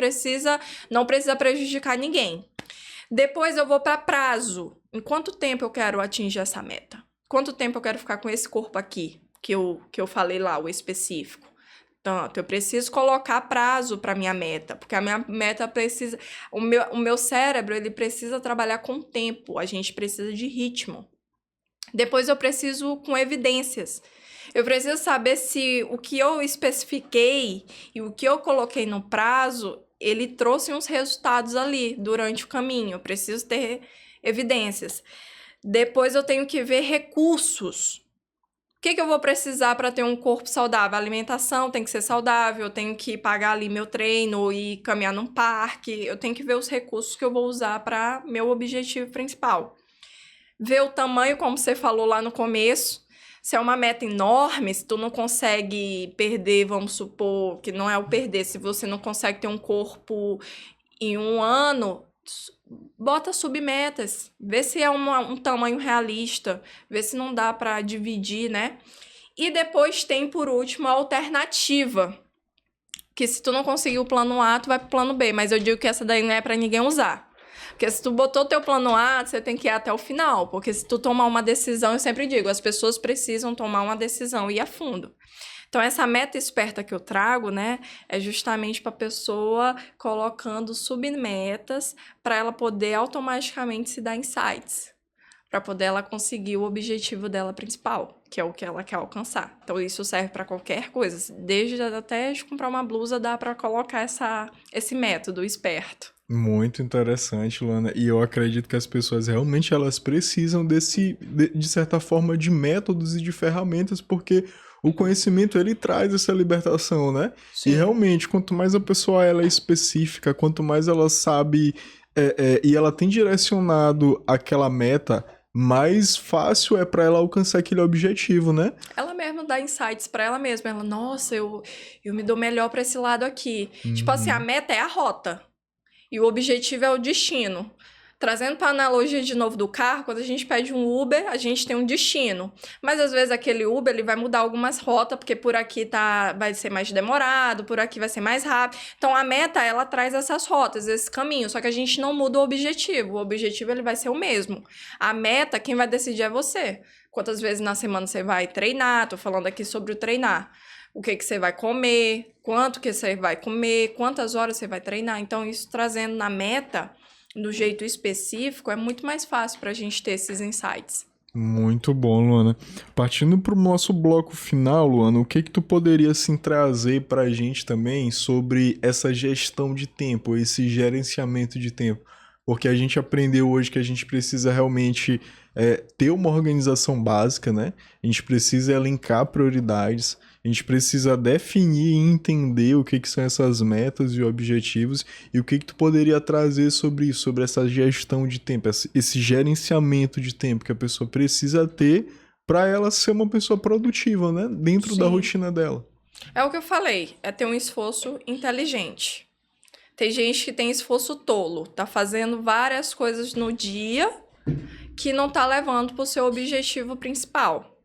não precisa prejudicar ninguém. Depois eu vou para prazo. Em quanto tempo eu quero atingir essa meta? Quanto tempo eu quero ficar com esse corpo aqui, que eu falei lá, o específico? Tanto, eu preciso colocar prazo para minha meta, porque a minha meta precisa... O meu cérebro, ele precisa trabalhar com tempo, a gente precisa de ritmo. Depois eu preciso com evidências. Eu preciso saber se o que eu especifiquei e o que eu coloquei no prazo, ele trouxe uns resultados ali durante o caminho. Eu preciso ter evidências. Depois eu tenho que ver recursos. O que eu vou precisar para ter um corpo saudável? A alimentação tem que ser saudável, eu tenho que pagar ali meu treino e caminhar num parque, eu tenho que ver os recursos que eu vou usar para meu objetivo principal. Ver o tamanho, como você falou lá no começo, se é uma meta enorme, se tu não consegue perder, vamos supor, que não é o perder, se você não consegue ter um corpo em 1 ano, bota submetas, vê se é um tamanho realista, vê se não dá para dividir, né? E depois tem, por último, a alternativa, que se tu não conseguir o plano A, tu vai pro plano B, mas eu digo que essa daí não é para ninguém usar. Porque se tu botou teu plano A, você tem que ir até o final, porque se tu tomar uma decisão, eu sempre digo, as pessoas precisam tomar uma decisão e ir a fundo. Então, essa meta esperta que eu trago, né, é justamente para a pessoa colocando submetas para ela poder automaticamente se dar insights, para poder ela conseguir o objetivo dela principal, que é o que ela quer alcançar. Então, isso serve para qualquer coisa, desde até de comprar uma blusa, dá para colocar esse método esperto. Muito interessante, Luana. E eu acredito que as pessoas realmente elas precisam de certa forma, de métodos e de ferramentas, porque o conhecimento ele traz essa libertação, né? Sim. E realmente, quanto mais a pessoa ela é específica, quanto mais ela sabe e ela tem direcionado aquela meta, mais fácil é para ela alcançar aquele objetivo, né? Ela mesma dá insights para ela mesma. Ela, nossa, eu me dou melhor para esse lado aqui. Tipo assim, a meta é a rota. E o objetivo é o destino. Trazendo para a analogia de novo do carro, quando a gente pede um Uber, a gente tem um destino. Mas às vezes aquele Uber ele vai mudar algumas rotas, porque por aqui vai ser mais demorado, por aqui vai ser mais rápido. Então a meta, ela traz essas rotas, esse caminho, só que a gente não muda o objetivo. O objetivo ele vai ser o mesmo. A meta, quem vai decidir é você. Quantas vezes na semana você vai treinar? Tô falando aqui sobre o treinar. O que você vai comer, quanto que você vai comer, quantas horas você vai treinar. Então, isso trazendo na meta, do jeito específico, é muito mais fácil para a gente ter esses insights. Muito bom, Luana. Partindo para o nosso bloco final, Luana, o que tu poderia assim, trazer para a gente também sobre essa gestão de tempo, esse gerenciamento de tempo? Porque a gente aprendeu hoje que a gente precisa realmente ter uma organização básica, né? A gente precisa elencar prioridades, a gente precisa definir e entender o que são essas metas e objetivos e o que tu poderia trazer sobre isso, sobre essa gestão de tempo, esse gerenciamento de tempo que a pessoa precisa ter para ela ser uma pessoa produtiva, né? Dentro da rotina dela. É o que eu falei, é ter um esforço inteligente. Tem gente que tem esforço tolo, tá fazendo várias coisas no dia que não tá levando para o seu objetivo principal.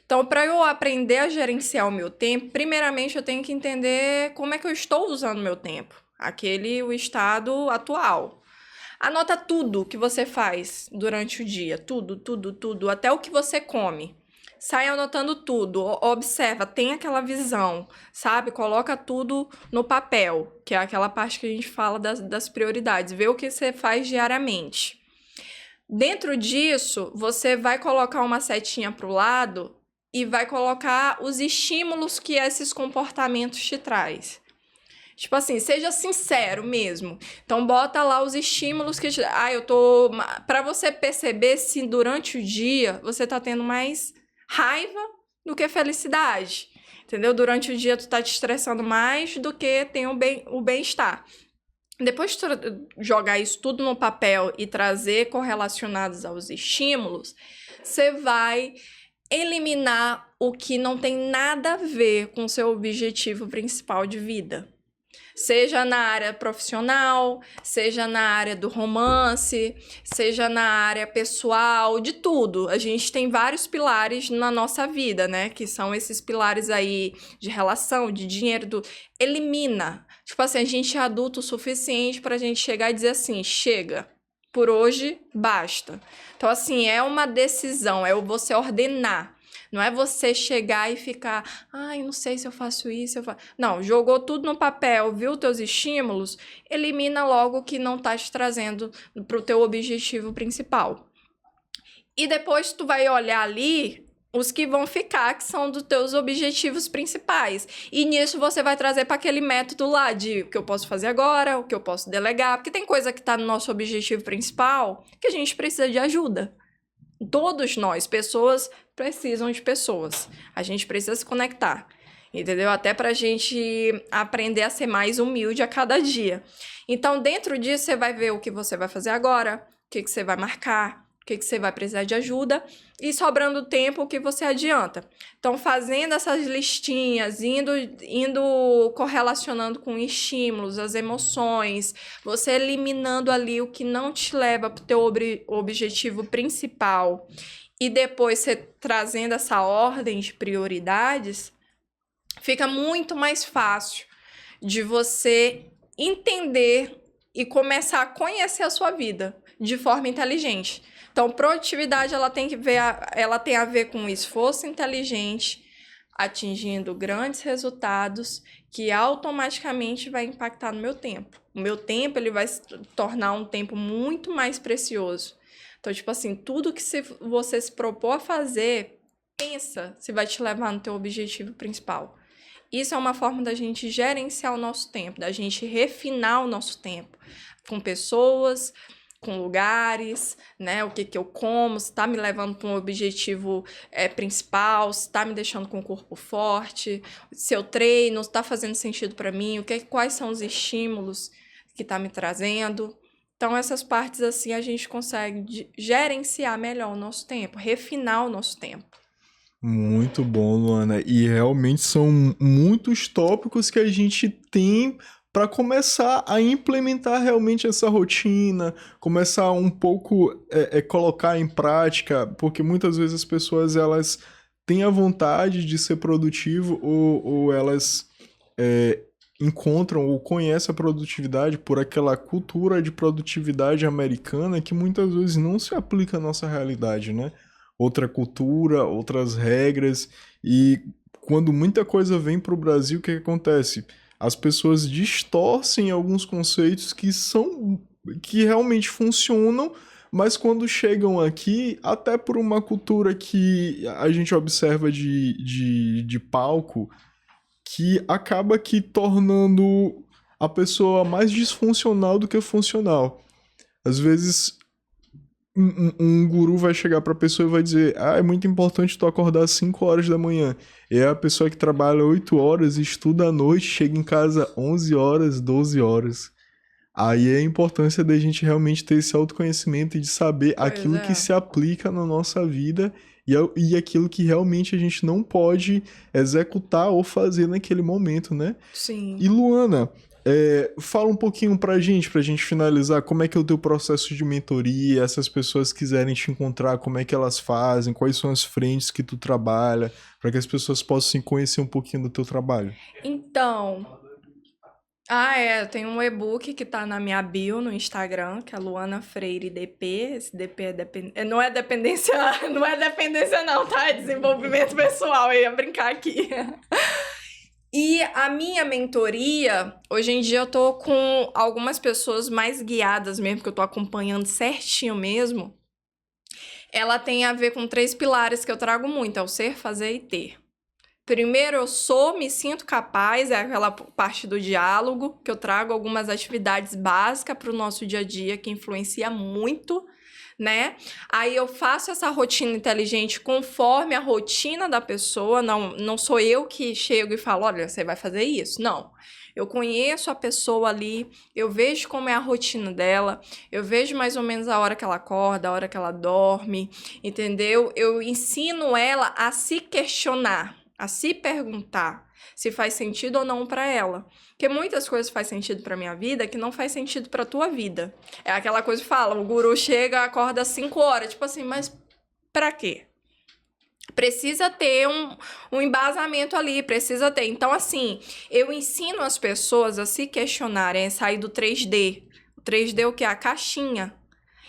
Então, para eu aprender a gerenciar o meu tempo, primeiramente eu tenho que entender como é que eu estou usando o meu tempo. O estado atual. Anota tudo que você faz durante o dia. Tudo. Até o que você come. Sai anotando tudo. Observa, tem aquela visão, sabe? Coloca tudo no papel, que é aquela parte que a gente fala das prioridades. Vê o que você faz diariamente. Dentro disso, você vai colocar uma setinha para o lado e vai colocar os estímulos que esses comportamentos te traz. Tipo assim, seja sincero mesmo. Então, bota lá os estímulos que te... Pra você perceber se durante o dia você tá tendo mais raiva do que felicidade. Entendeu? Durante o dia tu tá te estressando mais do que tem o bem-estar. Depois de tu jogar isso tudo no papel e trazer correlacionados aos estímulos, você vai eliminar o que não tem nada a ver com o seu objetivo principal de vida. Seja na área profissional, seja na área do romance, seja na área pessoal, de tudo. A gente tem vários pilares na nossa vida, né? Que são esses pilares aí de relação, de dinheiro, elimina. Tipo assim, a gente é adulto o suficiente pra gente chegar e dizer assim, chega, por hoje, basta. Então, assim, é uma decisão, é você ordenar. Não é você chegar e ficar, ai, não sei se eu faço isso, Não, jogou tudo no papel, viu teus estímulos, elimina logo o que não tá te trazendo pro teu objetivo principal. E depois tu vai olhar ali os que vão ficar, que são dos teus objetivos principais. E nisso você vai trazer para aquele método lá de o que eu posso fazer agora, o que eu posso delegar, porque tem coisa que tá no nosso objetivo principal que a gente precisa de ajuda. Todos nós, pessoas, precisam de pessoas. A gente precisa se conectar, entendeu? Até pra gente aprender a ser mais humilde a cada dia. Então, dentro disso, você vai ver o que você vai fazer agora, o que você vai marcar, o que você vai precisar de ajuda, e sobrando tempo, o que você adianta. Então, fazendo essas listinhas, indo correlacionando com estímulos, as emoções, você eliminando ali o que não te leva para o teu objetivo principal, e depois você trazendo essa ordem de prioridades, fica muito mais fácil de você entender e começar a conhecer a sua vida de forma inteligente. Então, produtividade, ela tem a ver com esforço inteligente, atingindo grandes resultados, que automaticamente vai impactar no meu tempo. O meu tempo, ele vai se tornar um tempo muito mais precioso. Então, tipo assim, tudo que você se propor a fazer, pensa se vai te levar no teu objetivo principal. Isso é uma forma da gente gerenciar o nosso tempo, da gente refinar o nosso tempo com pessoas, com lugares, né? O que eu como, se tá me levando para um objetivo principal, se tá me deixando com o corpo forte, se eu treino, se tá fazendo sentido para mim, quais são os estímulos que tá me trazendo. Então, essas partes, assim, a gente consegue gerenciar melhor o nosso tempo, refinar o nosso tempo. Muito bom, Luana. E realmente são muitos tópicos que a gente tem para começar a implementar realmente essa rotina, começar um pouco colocar em prática, porque muitas vezes as pessoas elas têm a vontade de ser produtivo ou elas encontram ou conhecem a produtividade por aquela cultura de produtividade americana que muitas vezes não se aplica à nossa realidade, né? Outra cultura, outras regras, e quando muita coisa vem para o Brasil, o que acontece? As pessoas distorcem alguns conceitos que realmente funcionam, mas quando chegam aqui, até por uma cultura que a gente observa de palco, que acaba que tornando a pessoa mais disfuncional do que funcional. Às vezes um guru vai chegar pra pessoa e vai dizer: ah, é muito importante tu acordar às 5 horas da manhã. E é a pessoa que trabalha 8 horas, estuda à noite, chega em casa 11 horas, 12 horas. Aí é a importância da gente realmente ter esse autoconhecimento e de saber aquilo que se aplica na nossa vida e aquilo que realmente a gente não pode executar ou fazer naquele momento, né? Sim. E Luana, fala um pouquinho pra gente finalizar, como é que é o teu processo de mentoria, essas pessoas quiserem te encontrar, como é que elas fazem, quais são as frentes que tu trabalha, para que as pessoas possam conhecer um pouquinho do teu trabalho. Então, tem um e-book que tá na minha bio no Instagram, que é Luana Freire DP. Esse DP não é dependência, não é dependência não, tá? É desenvolvimento pessoal, eu ia brincar aqui. E a minha mentoria, hoje em dia eu tô com algumas pessoas mais guiadas mesmo, que eu tô acompanhando certinho mesmo. Ela tem a ver com 3 pilares que eu trago muito, é o ser, fazer e ter. Primeiro, eu sou, me sinto capaz, é aquela parte do diálogo, que eu trago algumas atividades básicas para o nosso dia a dia, que influencia muito, né? Aí eu faço essa rotina inteligente conforme a rotina da pessoa, não sou eu que chego e falo, olha, você vai fazer isso. Não. Eu conheço a pessoa ali, eu vejo como é a rotina dela, eu vejo mais ou menos a hora que ela acorda, a hora que ela dorme, entendeu? Eu ensino ela a se questionar, a se perguntar. se faz sentido ou não para ela. Porque muitas coisas faz sentido para minha vida que não faz sentido para tua vida. É aquela coisa que fala, o guru chega, acorda às 5 horas, tipo assim, mas para quê? Precisa ter um embasamento ali, precisa ter. Então, assim, eu ensino as pessoas a se questionarem, a sair do 3D. O 3D é o que? A caixinha.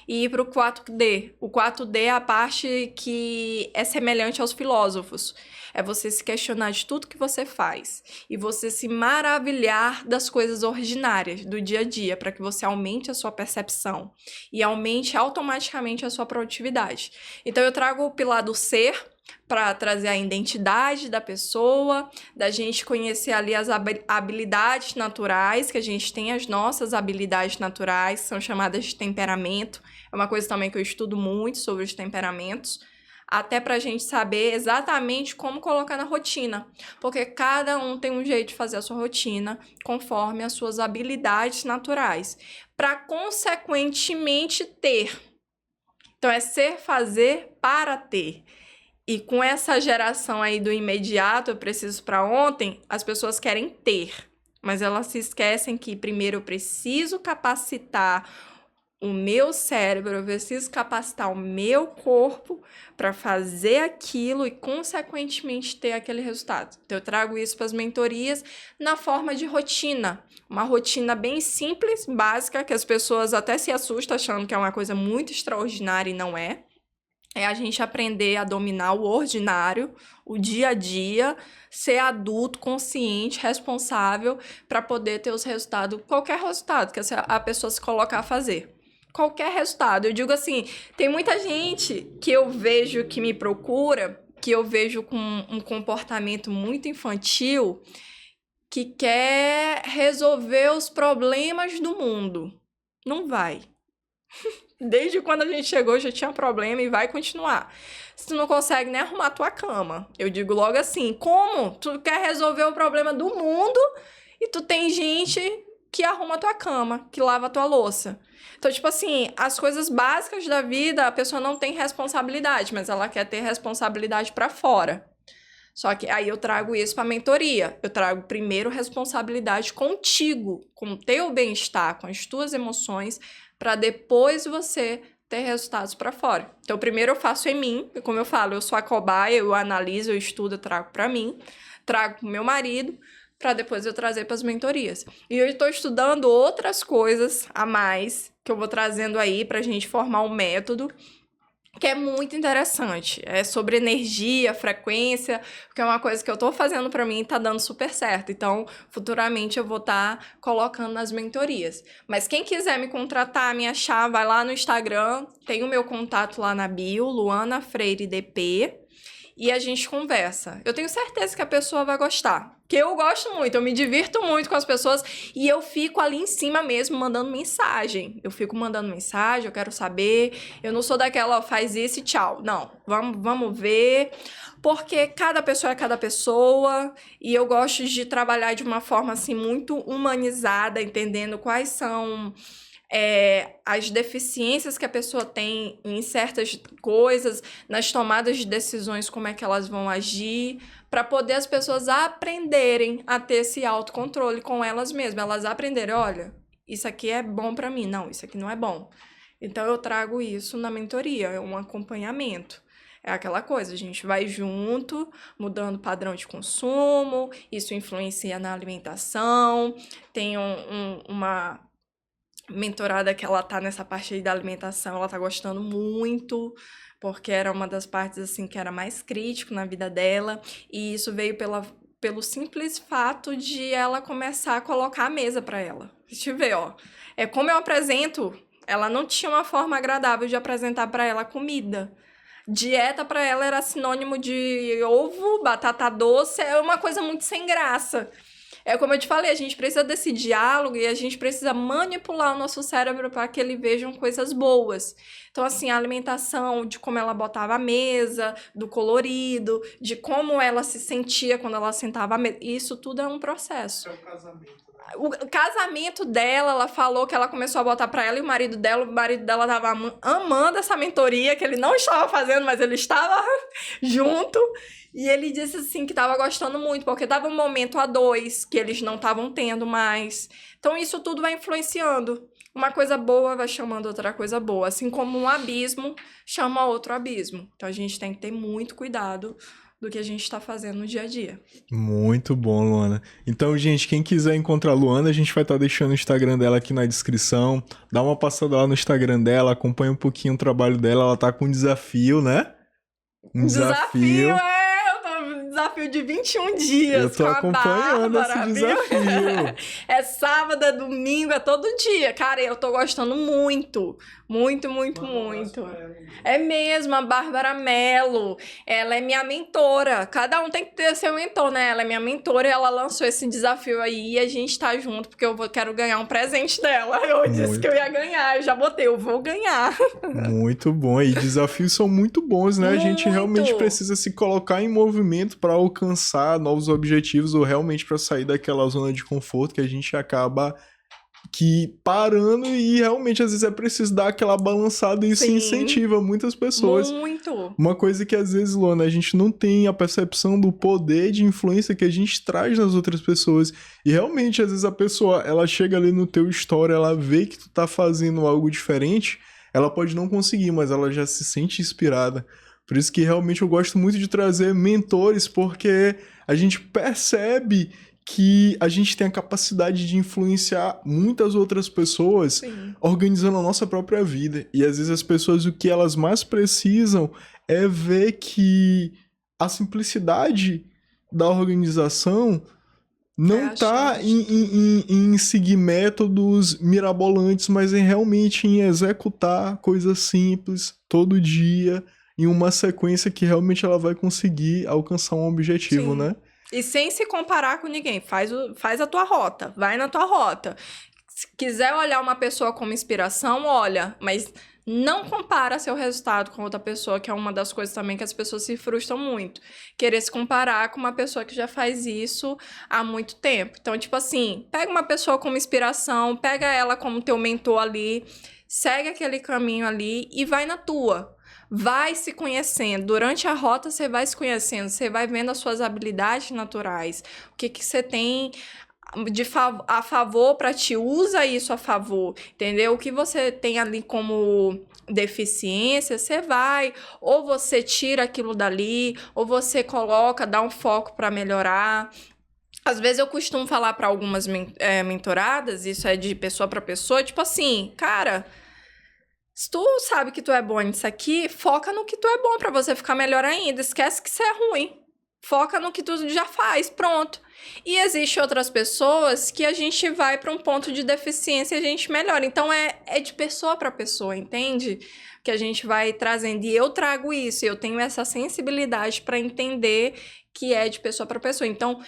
E ir para o 4D. O 4D é a parte que é semelhante aos filósofos. É você se questionar de tudo que você faz. E você se maravilhar das coisas ordinárias do dia a dia, para que você aumente a sua percepção. E aumente automaticamente a sua produtividade. Então, eu trago o pilar do ser, para trazer a identidade da pessoa, da gente conhecer ali as habilidades naturais, que a gente tem as nossas habilidades naturais, que são chamadas de temperamento. É uma coisa também que eu estudo muito sobre os temperamentos, até para a gente saber exatamente como colocar na rotina, porque cada um tem um jeito de fazer a sua rotina conforme as suas habilidades naturais, para consequentemente ter. Então é ser, fazer para ter. E com essa geração aí do imediato, eu preciso para ontem, as pessoas querem ter. Mas elas se esquecem que primeiro eu preciso capacitar o meu cérebro, eu preciso capacitar o meu corpo para fazer aquilo e, consequentemente, ter aquele resultado. Então, eu trago isso para as mentorias na forma de rotina. Uma rotina bem simples, básica, que as pessoas até se assustam achando que é uma coisa muito extraordinária e não é. É a gente aprender a dominar o ordinário, o dia a dia, ser adulto, consciente, responsável para poder ter os resultados, qualquer resultado que a pessoa se colocar a fazer. Qualquer resultado. Eu digo assim, tem muita gente que eu vejo que me procura, que eu vejo com um comportamento muito infantil, que quer resolver os problemas do mundo. Não vai. Desde quando a gente chegou já tinha problema e vai continuar. Se tu não consegue nem arrumar tua cama, eu digo logo assim, como? Tu quer resolver o problema do mundo e tu tem gente que arruma tua cama, que lava tua louça. Então, tipo assim, as coisas básicas da vida, a pessoa não tem responsabilidade, mas ela quer ter responsabilidade para fora. Só que aí eu trago isso para mentoria. Eu trago primeiro responsabilidade contigo, com o teu bem-estar, com as tuas emoções, para depois você ter resultados para fora. Então, primeiro eu faço em mim, e como eu falo, eu sou a cobaia, eu analiso, eu estudo, eu trago para mim, trago para o meu marido, para depois eu trazer para as mentorias. E eu estou estudando outras coisas a mais, que eu vou trazendo aí para a gente formar um método, que é muito interessante. É sobre energia, frequência, que é uma coisa que eu tô fazendo para mim e tá dando super certo. Então, futuramente eu vou estar colocando nas mentorias. Mas quem quiser me contratar, me achar, vai lá no Instagram, tem o meu contato lá na bio, Luana Freire DP, e a gente conversa. Eu tenho certeza que a pessoa vai gostar. Porque eu gosto muito, eu me divirto muito com as pessoas e eu fico ali em cima mesmo mandando mensagem. Eu fico mandando mensagem, eu quero saber. Eu não sou daquela, faz isso e tchau. Não, vamos ver. Porque cada pessoa é cada pessoa e eu gosto de trabalhar de uma forma assim muito humanizada, entendendo quais são as deficiências que a pessoa tem em certas coisas, nas tomadas de decisões, como é que elas vão agir, para poder as pessoas aprenderem a ter esse autocontrole com elas mesmas. Elas aprenderem, olha, isso aqui é bom para mim, não, isso aqui não é bom. Então, eu trago isso na mentoria, é um acompanhamento. É aquela coisa, a gente vai junto, mudando o padrão de consumo, isso influencia na alimentação, tem uma mentorada que ela tá nessa parte aí da alimentação, ela tá gostando muito, porque era uma das partes, assim, que era mais crítico na vida dela, e isso veio pelo simples fato de ela começar a colocar a mesa para ela. Deixa eu ver, ó. É como eu apresento, ela não tinha uma forma agradável de apresentar para ela comida. Dieta para ela era sinônimo de ovo, batata doce, é uma coisa muito sem graça. É como eu te falei, a gente precisa desse diálogo e a gente precisa manipular o nosso cérebro para que ele vejam coisas boas. Então, assim, a alimentação, de como ela botava a mesa, do colorido, de como ela se sentia quando ela sentava à mesa, isso tudo é um processo. É o casamento, né? O casamento dela, ela falou que ela começou a botar pra ela e o marido dela tava amando essa mentoria, que ele não estava fazendo, mas ele estava junto. E ele disse assim que tava gostando muito, porque tava um momento a dois que eles não estavam tendo mais. Então isso tudo vai influenciando. Uma coisa boa vai chamando outra coisa boa, assim como um abismo chama outro abismo. Então a gente tem que ter muito cuidado do que a gente está fazendo no dia a dia. Muito bom, Luana. Então, gente, quem quiser encontrar a Luana, a gente vai estar deixando o Instagram dela aqui na descrição. Dá uma passada lá no Instagram dela, acompanha um pouquinho o trabalho dela. Ela tá com um desafio, né? Um desafio. Desafio de 21 dias. Eu tô acompanhando esse desafio. É sábado, é domingo, é todo dia. Cara, eu tô gostando muito. Muito, muito, muito. É mesmo, a Bárbara Mello. Ela é minha mentora. Cada um tem que ter seu mentor, né? Ela é minha mentora e ela lançou esse desafio aí e a gente tá junto porque quero ganhar um presente dela. Eu disse que eu ia ganhar, eu já botei, eu vou ganhar. Muito bom. E desafios são muito bons, né? Muito. A gente realmente precisa se colocar em movimento para alcançar novos objetivos ou realmente para sair daquela zona de conforto que a gente acaba parando e realmente às vezes é preciso dar aquela balançada e isso incentiva muitas pessoas. Muito. Uma coisa que às vezes, Luana, a gente não tem a percepção do poder de influência que a gente traz nas outras pessoas. E realmente, às vezes a pessoa, ela chega ali no teu story, ela vê que tu tá fazendo algo diferente, ela pode não conseguir, mas ela já se sente inspirada. Por isso que realmente eu gosto muito de trazer mentores, porque a gente percebe que a gente tem a capacidade de influenciar muitas outras pessoas organizando a nossa própria vida. E às vezes as pessoas, o que elas mais precisam é ver que a simplicidade da organização não tá em seguir métodos mirabolantes, mas realmente em executar coisas simples todo dia, em uma sequência que realmente ela vai conseguir alcançar um objetivo, né? E sem se comparar com ninguém. Faz a tua rota. Vai na tua rota. Se quiser olhar uma pessoa como inspiração, olha. Mas não compara seu resultado com outra pessoa, que é uma das coisas também que as pessoas se frustram muito. Querer se comparar com uma pessoa que já faz isso há muito tempo. Então, tipo assim, pega uma pessoa como inspiração, pega ela como teu mentor ali, segue aquele caminho ali e vai na tua. Vai se conhecendo. Durante a rota, você vai se conhecendo. Você vai vendo as suas habilidades naturais. O que você tem a favor para ti. Usa isso a favor. Entendeu? O que você tem ali como deficiência, você vai. Ou você tira aquilo dali, ou você coloca, dá um foco para melhorar. Às vezes eu costumo falar para algumas mentoradas, isso é de pessoa para pessoa, tipo assim, cara... Se tu sabe que tu é bom nisso aqui, foca no que tu é bom pra você ficar melhor ainda. Esquece que isso é ruim. Foca no que tu já faz, pronto. E existem outras pessoas que a gente vai pra um ponto de deficiência e a gente melhora. Então, é de pessoa pra pessoa, entende? Que a gente vai trazendo. E eu trago isso, eu tenho essa sensibilidade pra entender que é de pessoa pra pessoa. Então,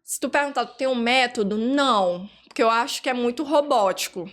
se tu perguntar, tu tem um método? Não, porque eu acho que é muito robótico.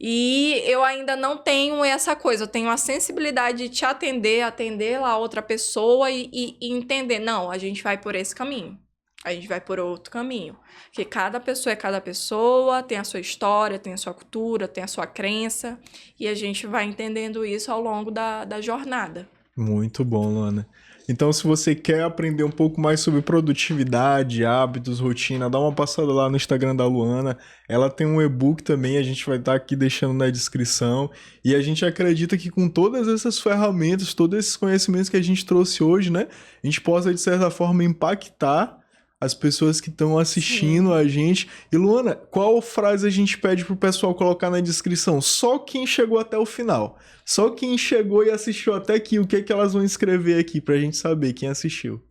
E eu ainda não tenho essa coisa, eu tenho a sensibilidade de te atender lá a outra pessoa e entender, não, a gente vai por esse caminho, a gente vai por outro caminho. Porque cada pessoa é cada pessoa, tem a sua história, tem a sua cultura, tem a sua crença, e a gente vai entendendo isso ao longo da jornada. Muito bom, Luana. Então, se você quer aprender um pouco mais sobre produtividade, hábitos, rotina, dá uma passada lá no Instagram da Luana. Ela tem um e-book também, a gente vai estar aqui deixando na descrição. E a gente acredita que com todas essas ferramentas, todos esses conhecimentos que a gente trouxe hoje, né, a gente possa, de certa forma, impactar as pessoas que estão assistindo a gente. E, Luana, qual frase a gente pede pro pessoal colocar na descrição? Só quem chegou até o final. Só quem chegou e assistiu até aqui, o que elas vão escrever aqui pra gente saber quem assistiu?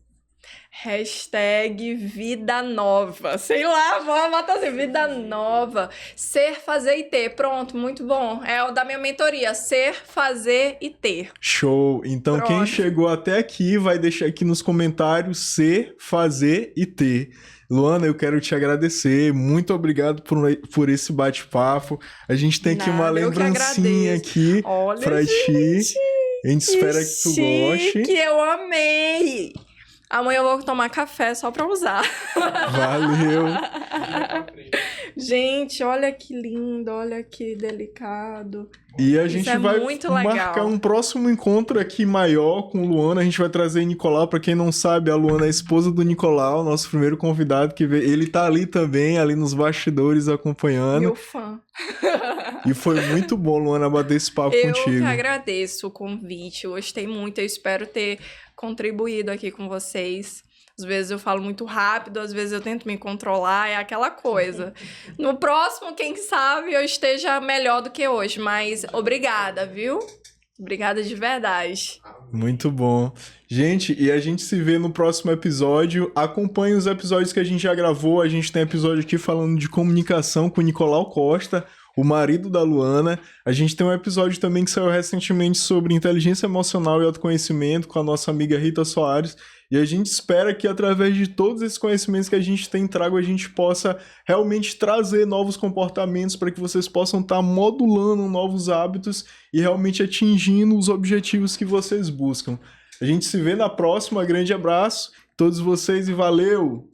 Hashtag vida nova. Sei lá, vamos botar assim, vida nova. Ser, fazer e ter. Pronto, muito bom. É o da minha mentoria. Ser, fazer e ter. Show. Então, pronto. Quem chegou até aqui vai deixar aqui nos comentários ser, fazer e ter. Luana, eu quero te agradecer. Muito obrigado por esse bate-papo. A gente tem aqui uma lembrancinha aqui. Olha, pra ti. A gente espera que tu goste. Que eu amei. Amanhã eu vou tomar café só pra usar. Valeu! Gente, olha que lindo, olha que delicado. E a Isso gente é vai muito marcar legal. um próximo encontro aqui maior com Luana. A gente vai trazer Nicolau. Pra quem não sabe, a Luana é a esposa do Nicolau, nosso primeiro convidado que veio. Ele tá ali também, ali nos bastidores acompanhando. Meu fã. E foi muito bom, Luana, bater esse papo Eu contigo. que agradeço o convite, eu gostei muito, eu espero ter contribuído aqui com vocês. Às vezes eu falo muito rápido, às vezes eu tento me controlar, é aquela coisa. No próximo, quem sabe, eu esteja melhor do que hoje, mas obrigada, viu? Obrigada de verdade. Muito bom. Gente, e a gente se vê no próximo episódio. Acompanhe os episódios que a gente já gravou. A gente tem episódio aqui falando de comunicação com o Nicolau Costa, o marido da Luana. A gente tem um episódio também que saiu recentemente sobre inteligência emocional e autoconhecimento com a nossa amiga Rita Soares. E a gente espera que através de todos esses conhecimentos que a gente tem trago, a gente possa realmente trazer novos comportamentos para que vocês possam estar modulando novos hábitos e realmente atingindo os objetivos que vocês buscam. A gente se vê na próxima. Grande abraço a todos vocês e valeu!